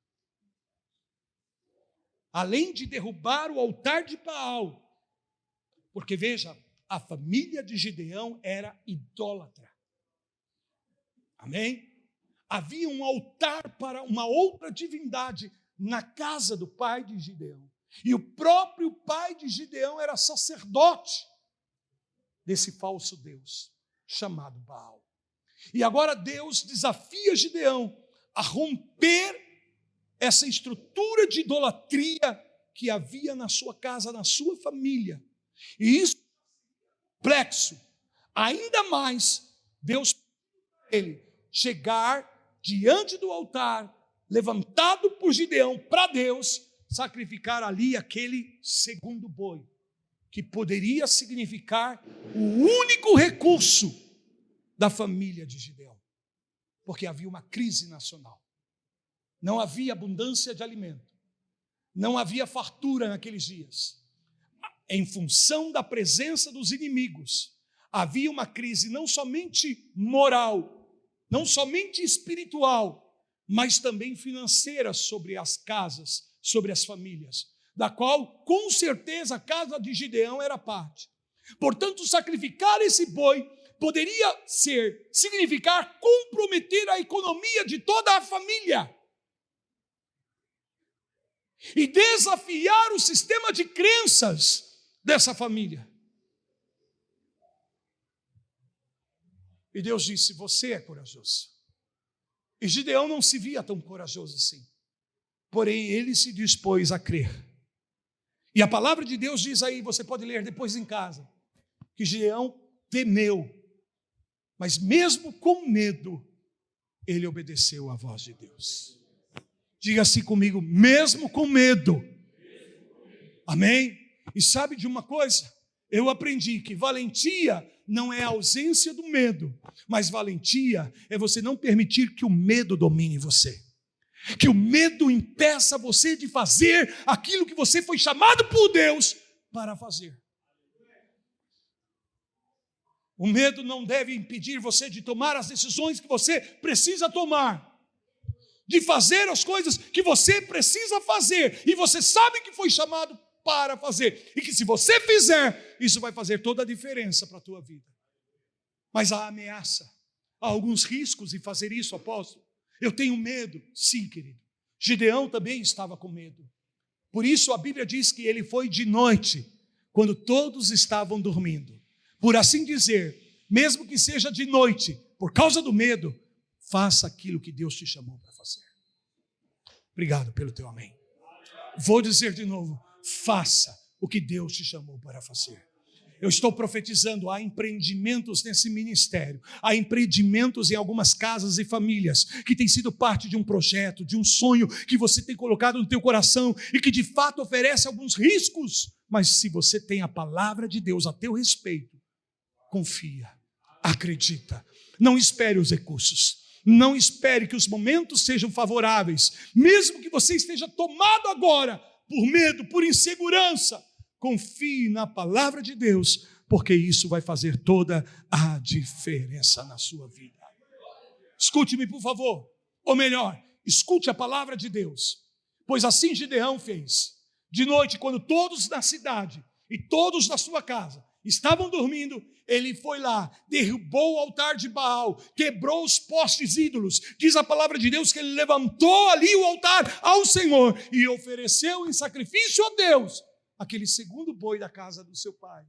Além de derrubar o altar de Baal, porque veja, a família de Gideão era idólatra. Amém? Havia um altar para uma outra divindade na casa do pai de Gideão. E o próprio pai de Gideão era sacerdote desse falso Deus, chamado Baal. E agora Deus desafia Gideão a romper essa estrutura de idolatria que havia na sua casa, na sua família. E isso é complexo. Ainda mais, Deus ele chegar diante do altar, levantado por Gideão para Deus, sacrificar ali aquele segundo boi, que poderia significar o único recurso da família de Gideão, porque havia uma crise nacional, não havia abundância de alimento, não havia fartura naqueles dias, em função da presença dos inimigos, havia uma crise não somente moral, não somente espiritual, mas também financeira sobre as casas, sobre as famílias, da qual, com certeza, a casa de Gideão era parte. Portanto, sacrificar esse boi poderia significar comprometer a economia de toda a família e desafiar o sistema de crenças dessa família. E Deus disse: você é corajoso. E Gideão não se via tão corajoso assim. Porém, ele se dispôs a crer. E a palavra de Deus diz aí, você pode ler depois em casa, que Gideão temeu. Mas mesmo com medo, ele obedeceu à voz de Deus. Diga assim comigo: mesmo com medo. Amém? E sabe de uma coisa? Eu aprendi que valentia não é a ausência do medo, mas valentia é você não permitir que o medo domine você. Que o medo impeça você de fazer aquilo que você foi chamado por Deus para fazer. O medo não deve impedir você de tomar as decisões que você precisa tomar, de fazer as coisas que você precisa fazer, e você sabe que foi chamado para fazer, e que se você fizer, isso vai fazer toda a diferença para a tua vida. Mas há ameaça, há alguns riscos em fazer isso, apóstolo. Eu tenho medo, sim, querido. Gideão também estava com medo. Por isso a Bíblia diz que ele foi de noite, quando todos estavam dormindo. Por assim dizer, mesmo que seja de noite, por causa do medo, faça aquilo que Deus te chamou para fazer. Obrigado pelo teu amém. Vou dizer de novo, faça o que Deus te chamou para fazer. Eu estou profetizando, há empreendimentos nesse ministério, há empreendimentos em algumas casas e famílias que têm sido parte de um projeto, de um sonho que você tem colocado no teu coração e que de fato oferece alguns riscos, mas se você tem a palavra de Deus a teu respeito, confia, acredita, não espere os recursos, não espere que os momentos sejam favoráveis, mesmo que você esteja tomado agora por medo, por insegurança, confie na palavra de Deus, porque isso vai fazer toda a diferença na sua vida. Escute-me, por favor, ou melhor, escute a palavra de Deus, pois assim Gideão fez. De noite, quando todos na cidade e todos na sua casa estavam dormindo, ele foi lá, derrubou o altar de Baal, quebrou os postes ídolos. Diz a palavra de Deus que ele levantou ali o altar ao Senhor e ofereceu em sacrifício a Deus aquele segundo boi da casa do seu pai.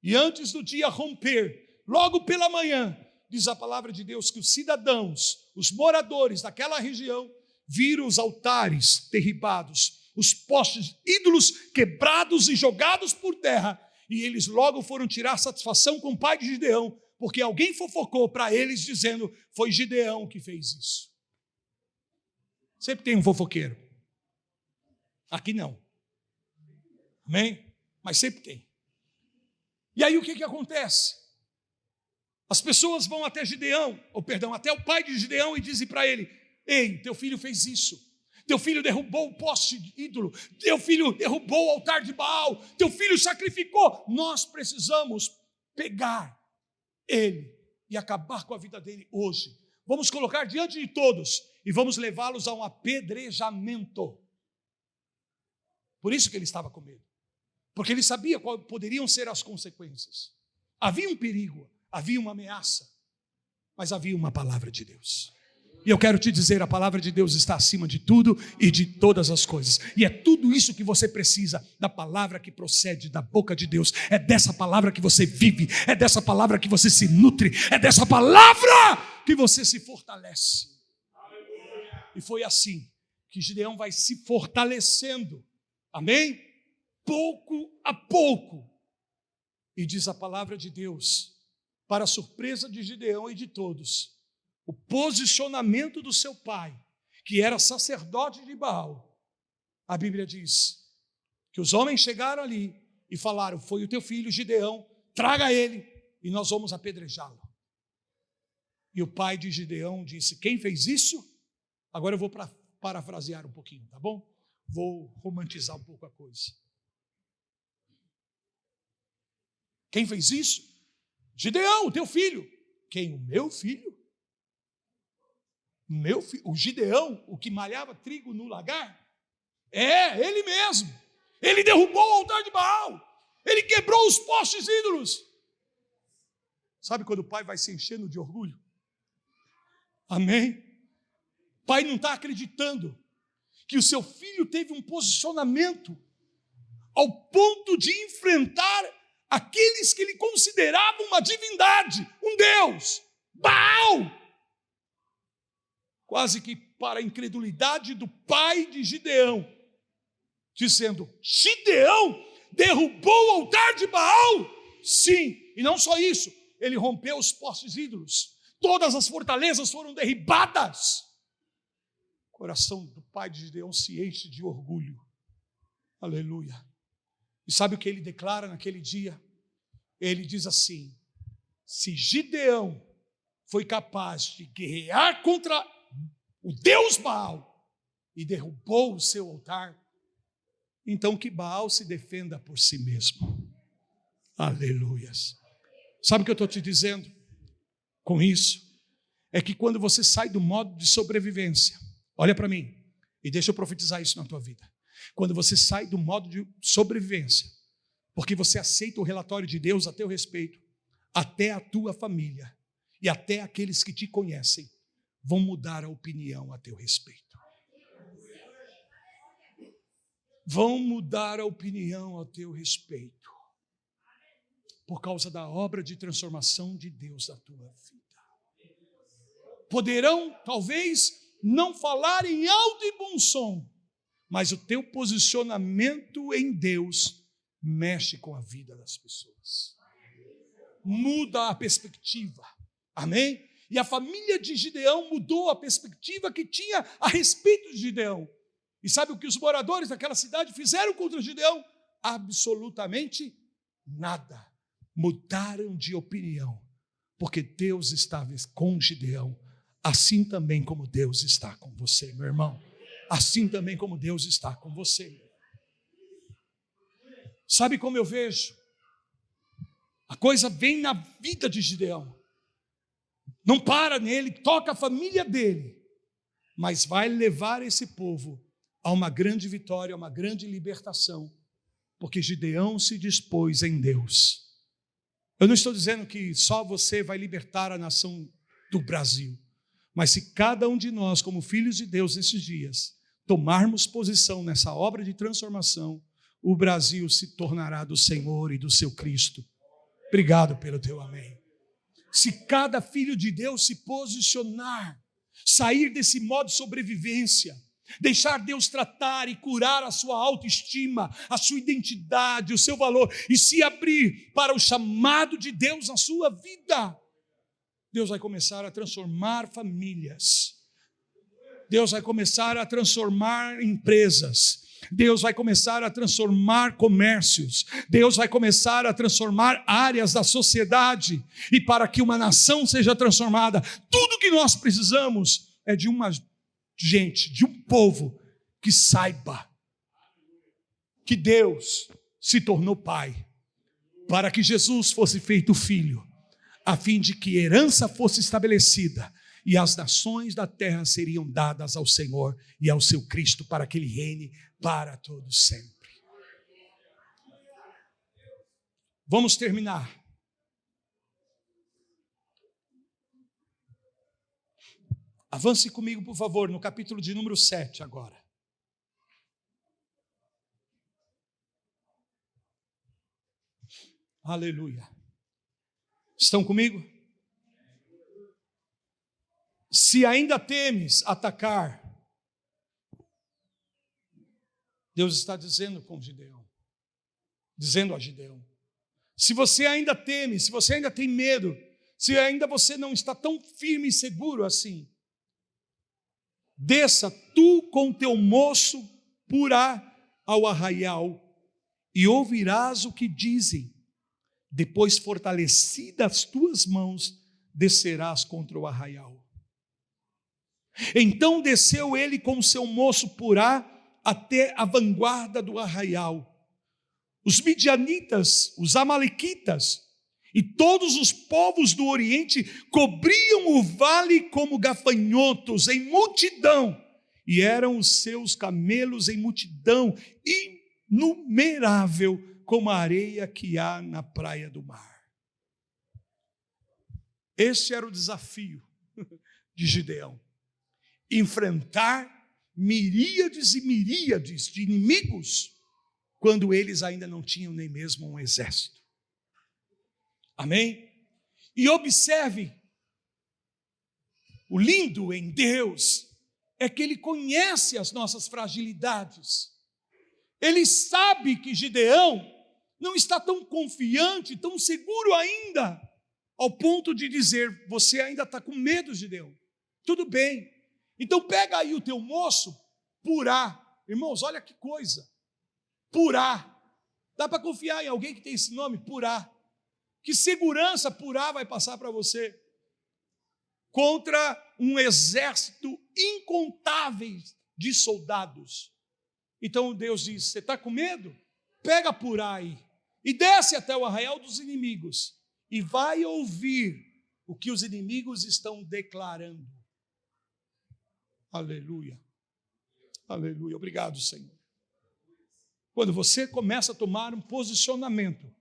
E antes do dia romper, logo pela manhã, diz a palavra de Deus que os cidadãos, os moradores daquela região, viram os altares derribados, os postes ídolos quebrados e jogados por terra, e eles logo foram tirar satisfação com o pai de Gideão, porque alguém fofocou para eles dizendo, foi Gideão que fez isso. Sempre tem um fofoqueiro. Aqui não. Amém? Mas sempre tem. E aí o que acontece? As pessoas vão até Gideão, até o pai de Gideão e dizem para ele, ei, teu filho fez isso. Teu filho derrubou o poste de ídolo, teu filho derrubou o altar de Baal, teu filho sacrificou. Nós precisamos pegar ele e acabar com a vida dele hoje. Vamos colocar diante de todos e vamos levá-los a um apedrejamento. Por isso que ele estava com medo, porque ele sabia quais poderiam ser as consequências. Havia um perigo, havia uma ameaça, mas havia uma palavra de Deus. E eu quero te dizer, a palavra de Deus está acima de tudo e de todas as coisas. E é tudo isso que você precisa, da palavra que procede da boca de Deus. É dessa palavra que você vive, é dessa palavra que você se nutre, é dessa palavra que você se fortalece. E foi assim que Gideão vai se fortalecendo, amém? Pouco a pouco. E diz a palavra de Deus, para a surpresa de Gideão e de todos, o posicionamento do seu pai, que era sacerdote de Baal, a Bíblia diz que os homens chegaram ali e falaram, foi o teu filho Gideão, traga ele e nós vamos apedrejá-lo. E o pai de Gideão disse, quem fez isso? Agora eu vou parafrasear um pouquinho, tá bom? Vou romantizar um pouco a coisa. Quem fez isso? Gideão, o teu filho. Quem? O meu filho? Meu filho, o Gideão, o que malhava trigo no lagar? É, ele mesmo. Ele derrubou o altar de Baal. Ele quebrou os postes ídolos. Sabe quando o pai vai se enchendo de orgulho? Amém? O pai não está acreditando que o seu filho teve um posicionamento ao ponto de enfrentar aqueles que ele considerava uma divindade, um Deus, Baal. Quase que para a incredulidade do pai de Gideão, dizendo, Gideão derrubou o altar de Baal? Sim, e não só isso, ele rompeu os postes ídolos, todas as fortalezas foram derribadas. O coração do pai de Gideão se enche de orgulho, aleluia, E sabe o que ele declara naquele dia? Ele diz assim: se Gideão foi capaz de guerrear contra o Deus Baal e derrubou o seu altar, então que Baal se defenda por si mesmo. Aleluias. Sabe o que eu estou te dizendo com isso? É que quando você sai do modo de sobrevivência, olha para mim e deixa eu profetizar isso na tua vida. Quando você sai do modo de sobrevivência, porque você aceita o relatório de Deus a teu respeito, até a tua família e até aqueles que te conhecem vão mudar a opinião a teu respeito. Vão mudar a opinião a teu respeito, por causa da obra de transformação de Deus na tua vida. Poderão, talvez, não falar em alto e bom som, mas o teu posicionamento em Deus mexe com a vida das pessoas. Muda a perspectiva. Amém? E a família de Gideão mudou a perspectiva que tinha a respeito de Gideão. E sabe o que os moradores daquela cidade fizeram contra Gideão? Absolutamente nada. Mudaram de opinião, porque Deus estava com Gideão, assim também como Deus está com você, meu irmão. Assim também como Deus está com você. Sabe como eu vejo? A coisa vem na vida de Gideão. Não para nele, toca a família dele, mas vai levar esse povo a uma grande vitória, a uma grande libertação, porque Gideão se dispôs em Deus. Eu não estou dizendo que só você vai libertar a nação do Brasil, mas se cada um de nós, como filhos de Deus nesses dias, tomarmos posição nessa obra de transformação, o Brasil se tornará do Senhor e do seu Cristo. Obrigado pelo teu amém. Se cada filho de Deus se posicionar, sair desse modo de sobrevivência, deixar Deus tratar e curar a sua autoestima, a sua identidade, o seu valor, e se abrir para o chamado de Deus na sua vida, Deus vai começar a transformar famílias, Deus vai começar a transformar empresas, Deus vai começar a transformar comércios, Deus vai começar a transformar áreas da sociedade, e para que uma nação seja transformada, tudo que nós precisamos é de uma gente, de um povo que saiba que Deus se tornou Pai, para que Jesus fosse feito Filho, a fim de que herança fosse estabelecida e as nações da terra seriam dadas ao Senhor e ao seu Cristo, para que Ele reine para todo sempre. Vamos terminar. Avance comigo, por favor, no capítulo de número 7 agora. Aleluia. Estão comigo? Se ainda temes atacar, Deus está dizendo com Gideão, dizendo a Gideão, se você ainda teme, se você ainda tem medo, se ainda você não está tão firme e seguro assim, desça tu com teu moço Purá ao arraial e ouvirás o que dizem. Depois, fortalecidas as tuas mãos, descerás contra o arraial. Então desceu ele com seu moço Purá até a vanguarda do arraial. Os midianitas, os amalequitas e todos os povos do Oriente cobriam o vale como gafanhotos em multidão, e eram os seus camelos em multidão inumerável como a areia que há na praia do mar. Esse era o desafio de Gideão: enfrentar miríades e miríades de inimigos, quando eles ainda não tinham nem mesmo um exército. Amém? E observe, o lindo em Deus é que Ele conhece as nossas fragilidades. Ele sabe que Gideão não está tão confiante, tão seguro ainda, ao ponto de dizer: você ainda está com medo, Gideão. Tudo bem, então pega aí o teu moço, Purá. Irmãos, olha que coisa. Purá Dá para confiar em alguém que tem esse nome? Purá. Que segurança Purá vai passar para você? Contra um exército incontável de soldados. Então Deus diz: você está com medo? Pega Purá aí e desce até o arraial dos inimigos e vai ouvir o que os inimigos estão declarando. Aleluia. Aleluia. Obrigado, Senhor. Quando você começa a tomar um posicionamento,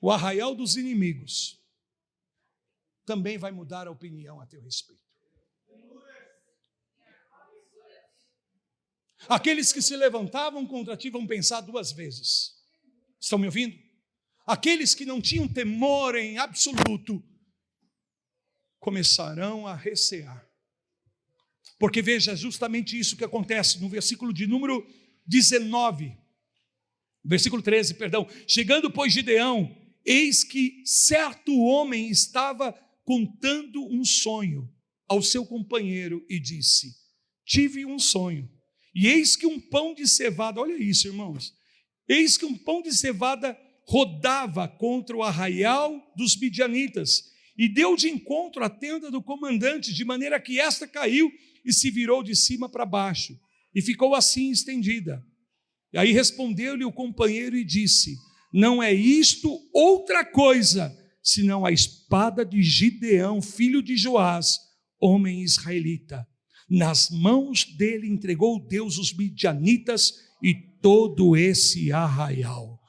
o arraial dos inimigos também vai mudar a opinião a teu respeito. Aqueles que se levantavam contra ti vão pensar duas vezes. Estão me ouvindo? Aqueles que não tinham temor em absoluto começarão a recear. Porque veja, justamente isso que acontece no versículo de número 19, versículo 13, perdão. Chegando, pois, Gideão, eis que certo homem estava contando um sonho ao seu companheiro e disse: tive um sonho, e eis que um pão de cevada, olha isso, irmãos, eis que um pão de cevada rodava contra o arraial dos midianitas, e deu de encontro à tenda do comandante, de maneira que esta caiu e se virou de cima para baixo, e ficou assim estendida. E aí respondeu-lhe o companheiro e disse: não é isto outra coisa, senão a espada de Gideão, filho de Joás, homem israelita. Nas mãos dele entregou Deus os midianitas e todo esse arraial.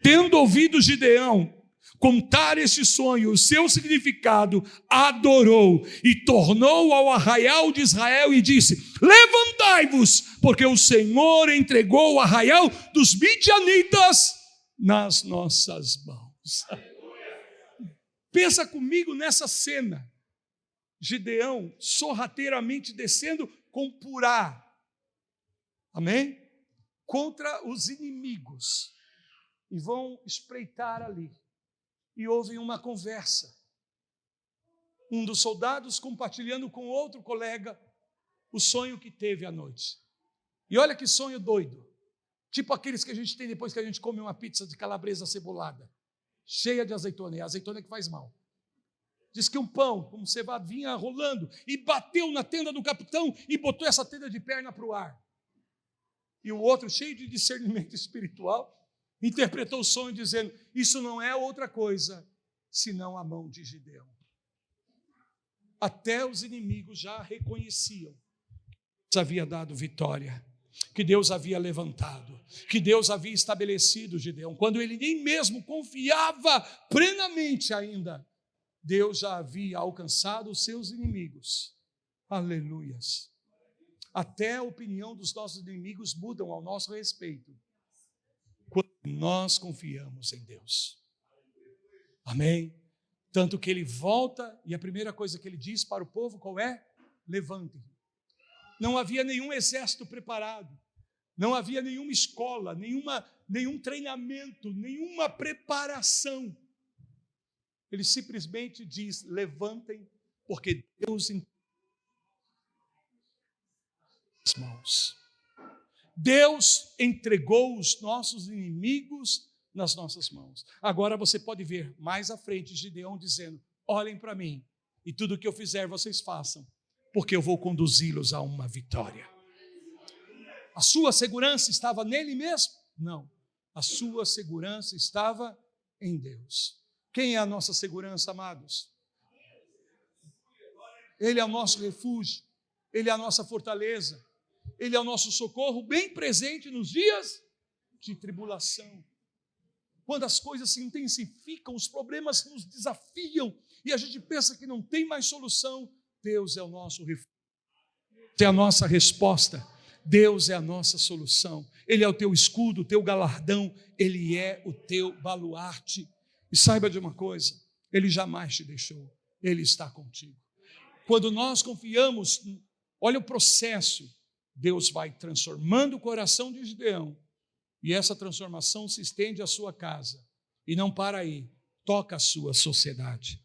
Tendo ouvido Gideão contar esse sonho, o seu significado, adorou e tornou ao arraial de Israel e disse: levantai-vos, porque o Senhor entregou o arraial dos midianitas nas nossas mãos. Pensa comigo nessa cena. Gideão sorrateiramente descendo com Purá, amém? Contra os inimigos, e vão espreitar ali, e ouvem uma conversa, um dos soldados compartilhando com outro colega o sonho que teve à noite. E olha que sonho doido, tipo aqueles que a gente tem depois que a gente come uma pizza de calabresa cebolada, cheia de azeitona, e a azeitona é que faz mal. Diz que um pão, como cevada, vinha rolando e bateu na tenda do capitão e botou essa tenda de perna para o ar. E o outro, cheio de discernimento espiritual, interpretou o sonho dizendo: isso não é outra coisa senão a mão de Gideão. Até os inimigos já reconheciam que Deus havia dado vitória, que Deus havia levantado, que Deus havia estabelecido Gideão. Quando ele nem mesmo confiava plenamente ainda, Deus já havia alcançado os seus inimigos. Aleluias. Até a opinião dos nossos inimigos mudam ao nosso respeito quando nós confiamos em Deus. Amém? Tanto que ele volta e a primeira coisa que ele diz para o povo qual é? Levantem. Não havia nenhum exército preparado, não havia nenhuma escola, nenhum treinamento, nenhuma preparação. Ele simplesmente diz: levantem, porque Deus entregou as mãos. Deus entregou os nossos inimigos nas nossas mãos. Agora você pode ver mais à frente Gideão dizendo: olhem para mim, e tudo que eu fizer vocês façam, porque eu vou conduzi-los a uma vitória. A sua segurança estava nele mesmo? Não. A sua segurança estava em Deus. Quem é a nossa segurança, amados? Ele é o nosso refúgio, Ele é a nossa fortaleza, Ele é o nosso socorro bem presente nos dias de tribulação. Quando as coisas se intensificam, os problemas nos desafiam e a gente pensa que não tem mais solução, Deus é o nosso refúgio, Deus é a nossa resposta, Deus é a nossa solução. Ele é o teu escudo, o teu galardão, Ele é o teu baluarte. E saiba de uma coisa, Ele jamais te deixou, Ele está contigo. Quando nós confiamos, olha o processo, Deus vai transformando o coração de Gideão, e essa transformação se estende à sua casa, e não para aí, toca a sua sociedade.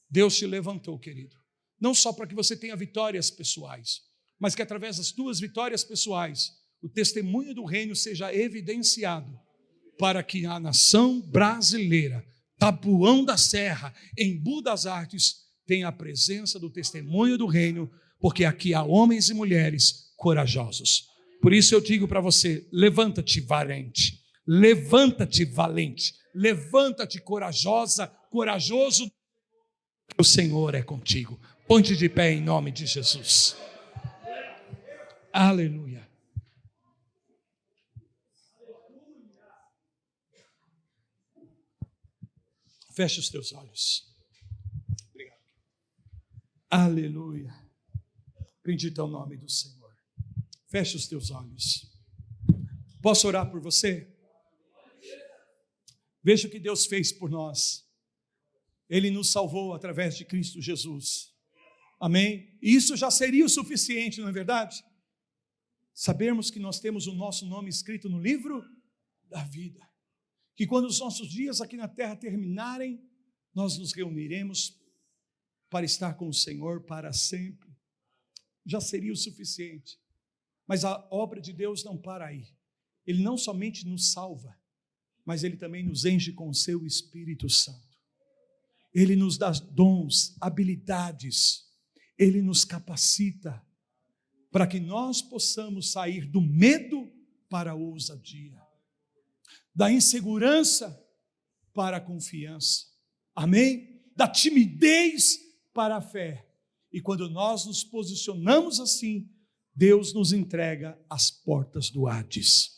Deus te levantou, querido, não só para que você tenha vitórias pessoais, mas que através das tuas vitórias pessoais, o testemunho do reino seja evidenciado, para que a nação brasileira, Taboão da Serra, Embu das Artes, tenha a presença do testemunho do reino, porque aqui há homens e mulheres corajosos. Por isso eu digo para você: levanta-te valente, levanta-te valente, levanta-te corajosa, corajoso, o Senhor é contigo. Ponte de pé em nome de Jesus. Aleluia. Feche os teus olhos. Obrigado. Aleluia. Bendito é o nome do Senhor. Feche os teus olhos. Posso orar por você? Veja o que Deus fez por nós. Ele nos salvou através de Cristo Jesus. Amém? E isso já seria o suficiente, não é verdade? Sabermos que nós temos o nosso nome escrito no livro da vida. Que quando os nossos dias aqui na terra terminarem, nós nos reuniremos para estar com o Senhor para sempre. Já seria o suficiente. Mas a obra de Deus não para aí. Ele não somente nos salva, mas Ele também nos enche com o seu Espírito Santo. Ele nos dá dons, habilidades, Ele nos capacita para que nós possamos sair do medo para a ousadia, da insegurança para a confiança, amém? Da timidez para a fé. E quando nós nos posicionamos assim, Deus nos entrega as portas do Hades.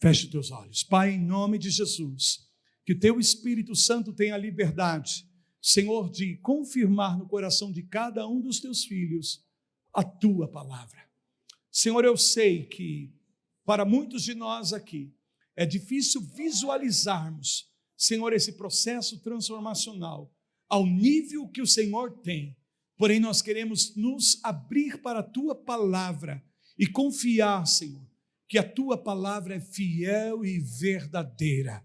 Feche os teus olhos. Pai, em nome de Jesus, que o teu Espírito Santo tenha liberdade, Senhor, de confirmar no coração de cada um dos teus filhos a tua palavra. Senhor, eu sei que para muitos de nós aqui é difícil visualizarmos, Senhor, esse processo transformacional ao nível que o Senhor tem. Porém, nós queremos nos abrir para a tua palavra e confiar, Senhor, que a tua palavra é fiel e verdadeira.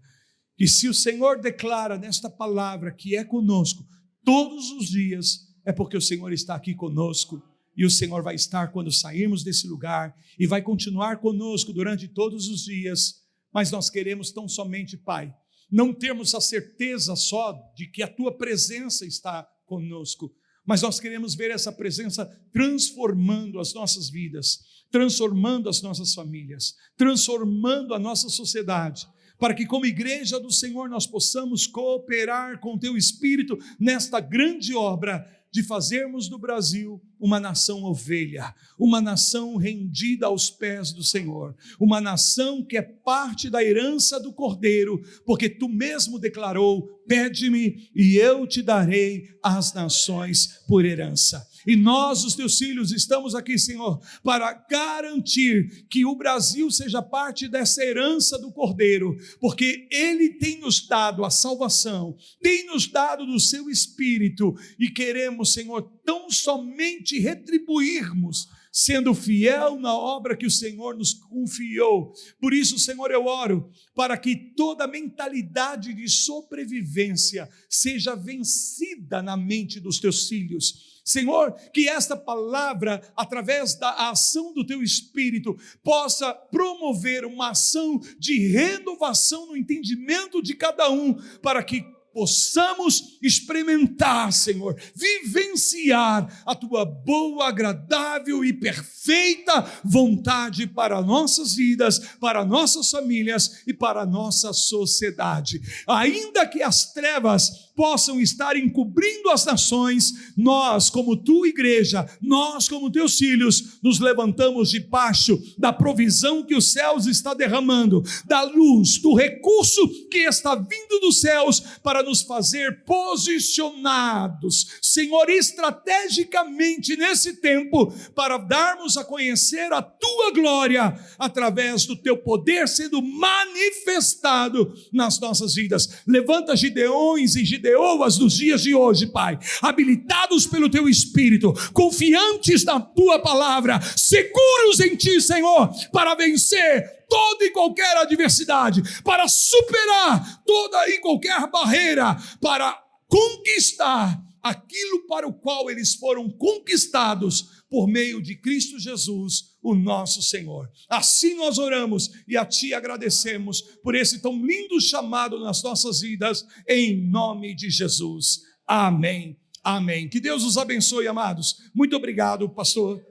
E se o Senhor declara nesta palavra que é conosco todos os dias, é porque o Senhor está aqui conosco, e o Senhor vai estar quando sairmos desse lugar, e vai continuar conosco durante todos os dias. Mas nós queremos tão somente, Pai, não termos a certeza só de que a tua presença está conosco, mas nós queremos ver essa presença transformando as nossas vidas, transformando as nossas famílias, transformando a nossa sociedade, para que como igreja do Senhor nós possamos cooperar com o teu Espírito nesta grande obra de fazermos do Brasil uma nação ovelha, uma nação rendida aos pés do Senhor, uma nação que é parte da herança do Cordeiro, porque tu mesmo declarou: pede-me e eu te darei as nações por herança. E nós, os teus filhos, estamos aqui, Senhor, para garantir que o Brasil seja parte dessa herança do Cordeiro, porque Ele tem nos dado a salvação, tem nos dado do seu Espírito, e queremos, Senhor, tão somente retribuirmos, sendo fiel na obra que o Senhor nos confiou. Por isso, Senhor, eu oro para que toda mentalidade de sobrevivência seja vencida na mente dos teus filhos. Senhor, que esta palavra, através da ação do teu Espírito, possa promover uma ação de renovação no entendimento de cada um, para que possamos experimentar, Senhor, vivenciar a tua boa, agradável e perfeita vontade para nossas vidas, para nossas famílias e para a nossa sociedade. Ainda que as trevas possam estar encobrindo as nações, nós, como tua igreja, nós, como teus filhos, nos levantamos debaixo da provisão que os céus está derramando, da luz, do recurso que está vindo dos céus, para nos fazer posicionados, Senhor, estrategicamente nesse tempo, para darmos a conhecer a tua glória, através do teu poder sendo manifestado nas nossas vidas. Levanta gideões e gideoas nos dias de hoje, Pai, habilitados pelo teu Espírito, confiantes na tua palavra, seguros em ti, Senhor, para vencer toda e qualquer adversidade, para superar toda e qualquer barreira, para conquistar aquilo para o qual eles foram conquistados por meio de Cristo Jesus, o nosso Senhor. Assim nós oramos e a Ti agradecemos por esse tão lindo chamado nas nossas vidas, em nome de Jesus. Amém. Amém. Que Deus os abençoe, amados. Muito obrigado, pastor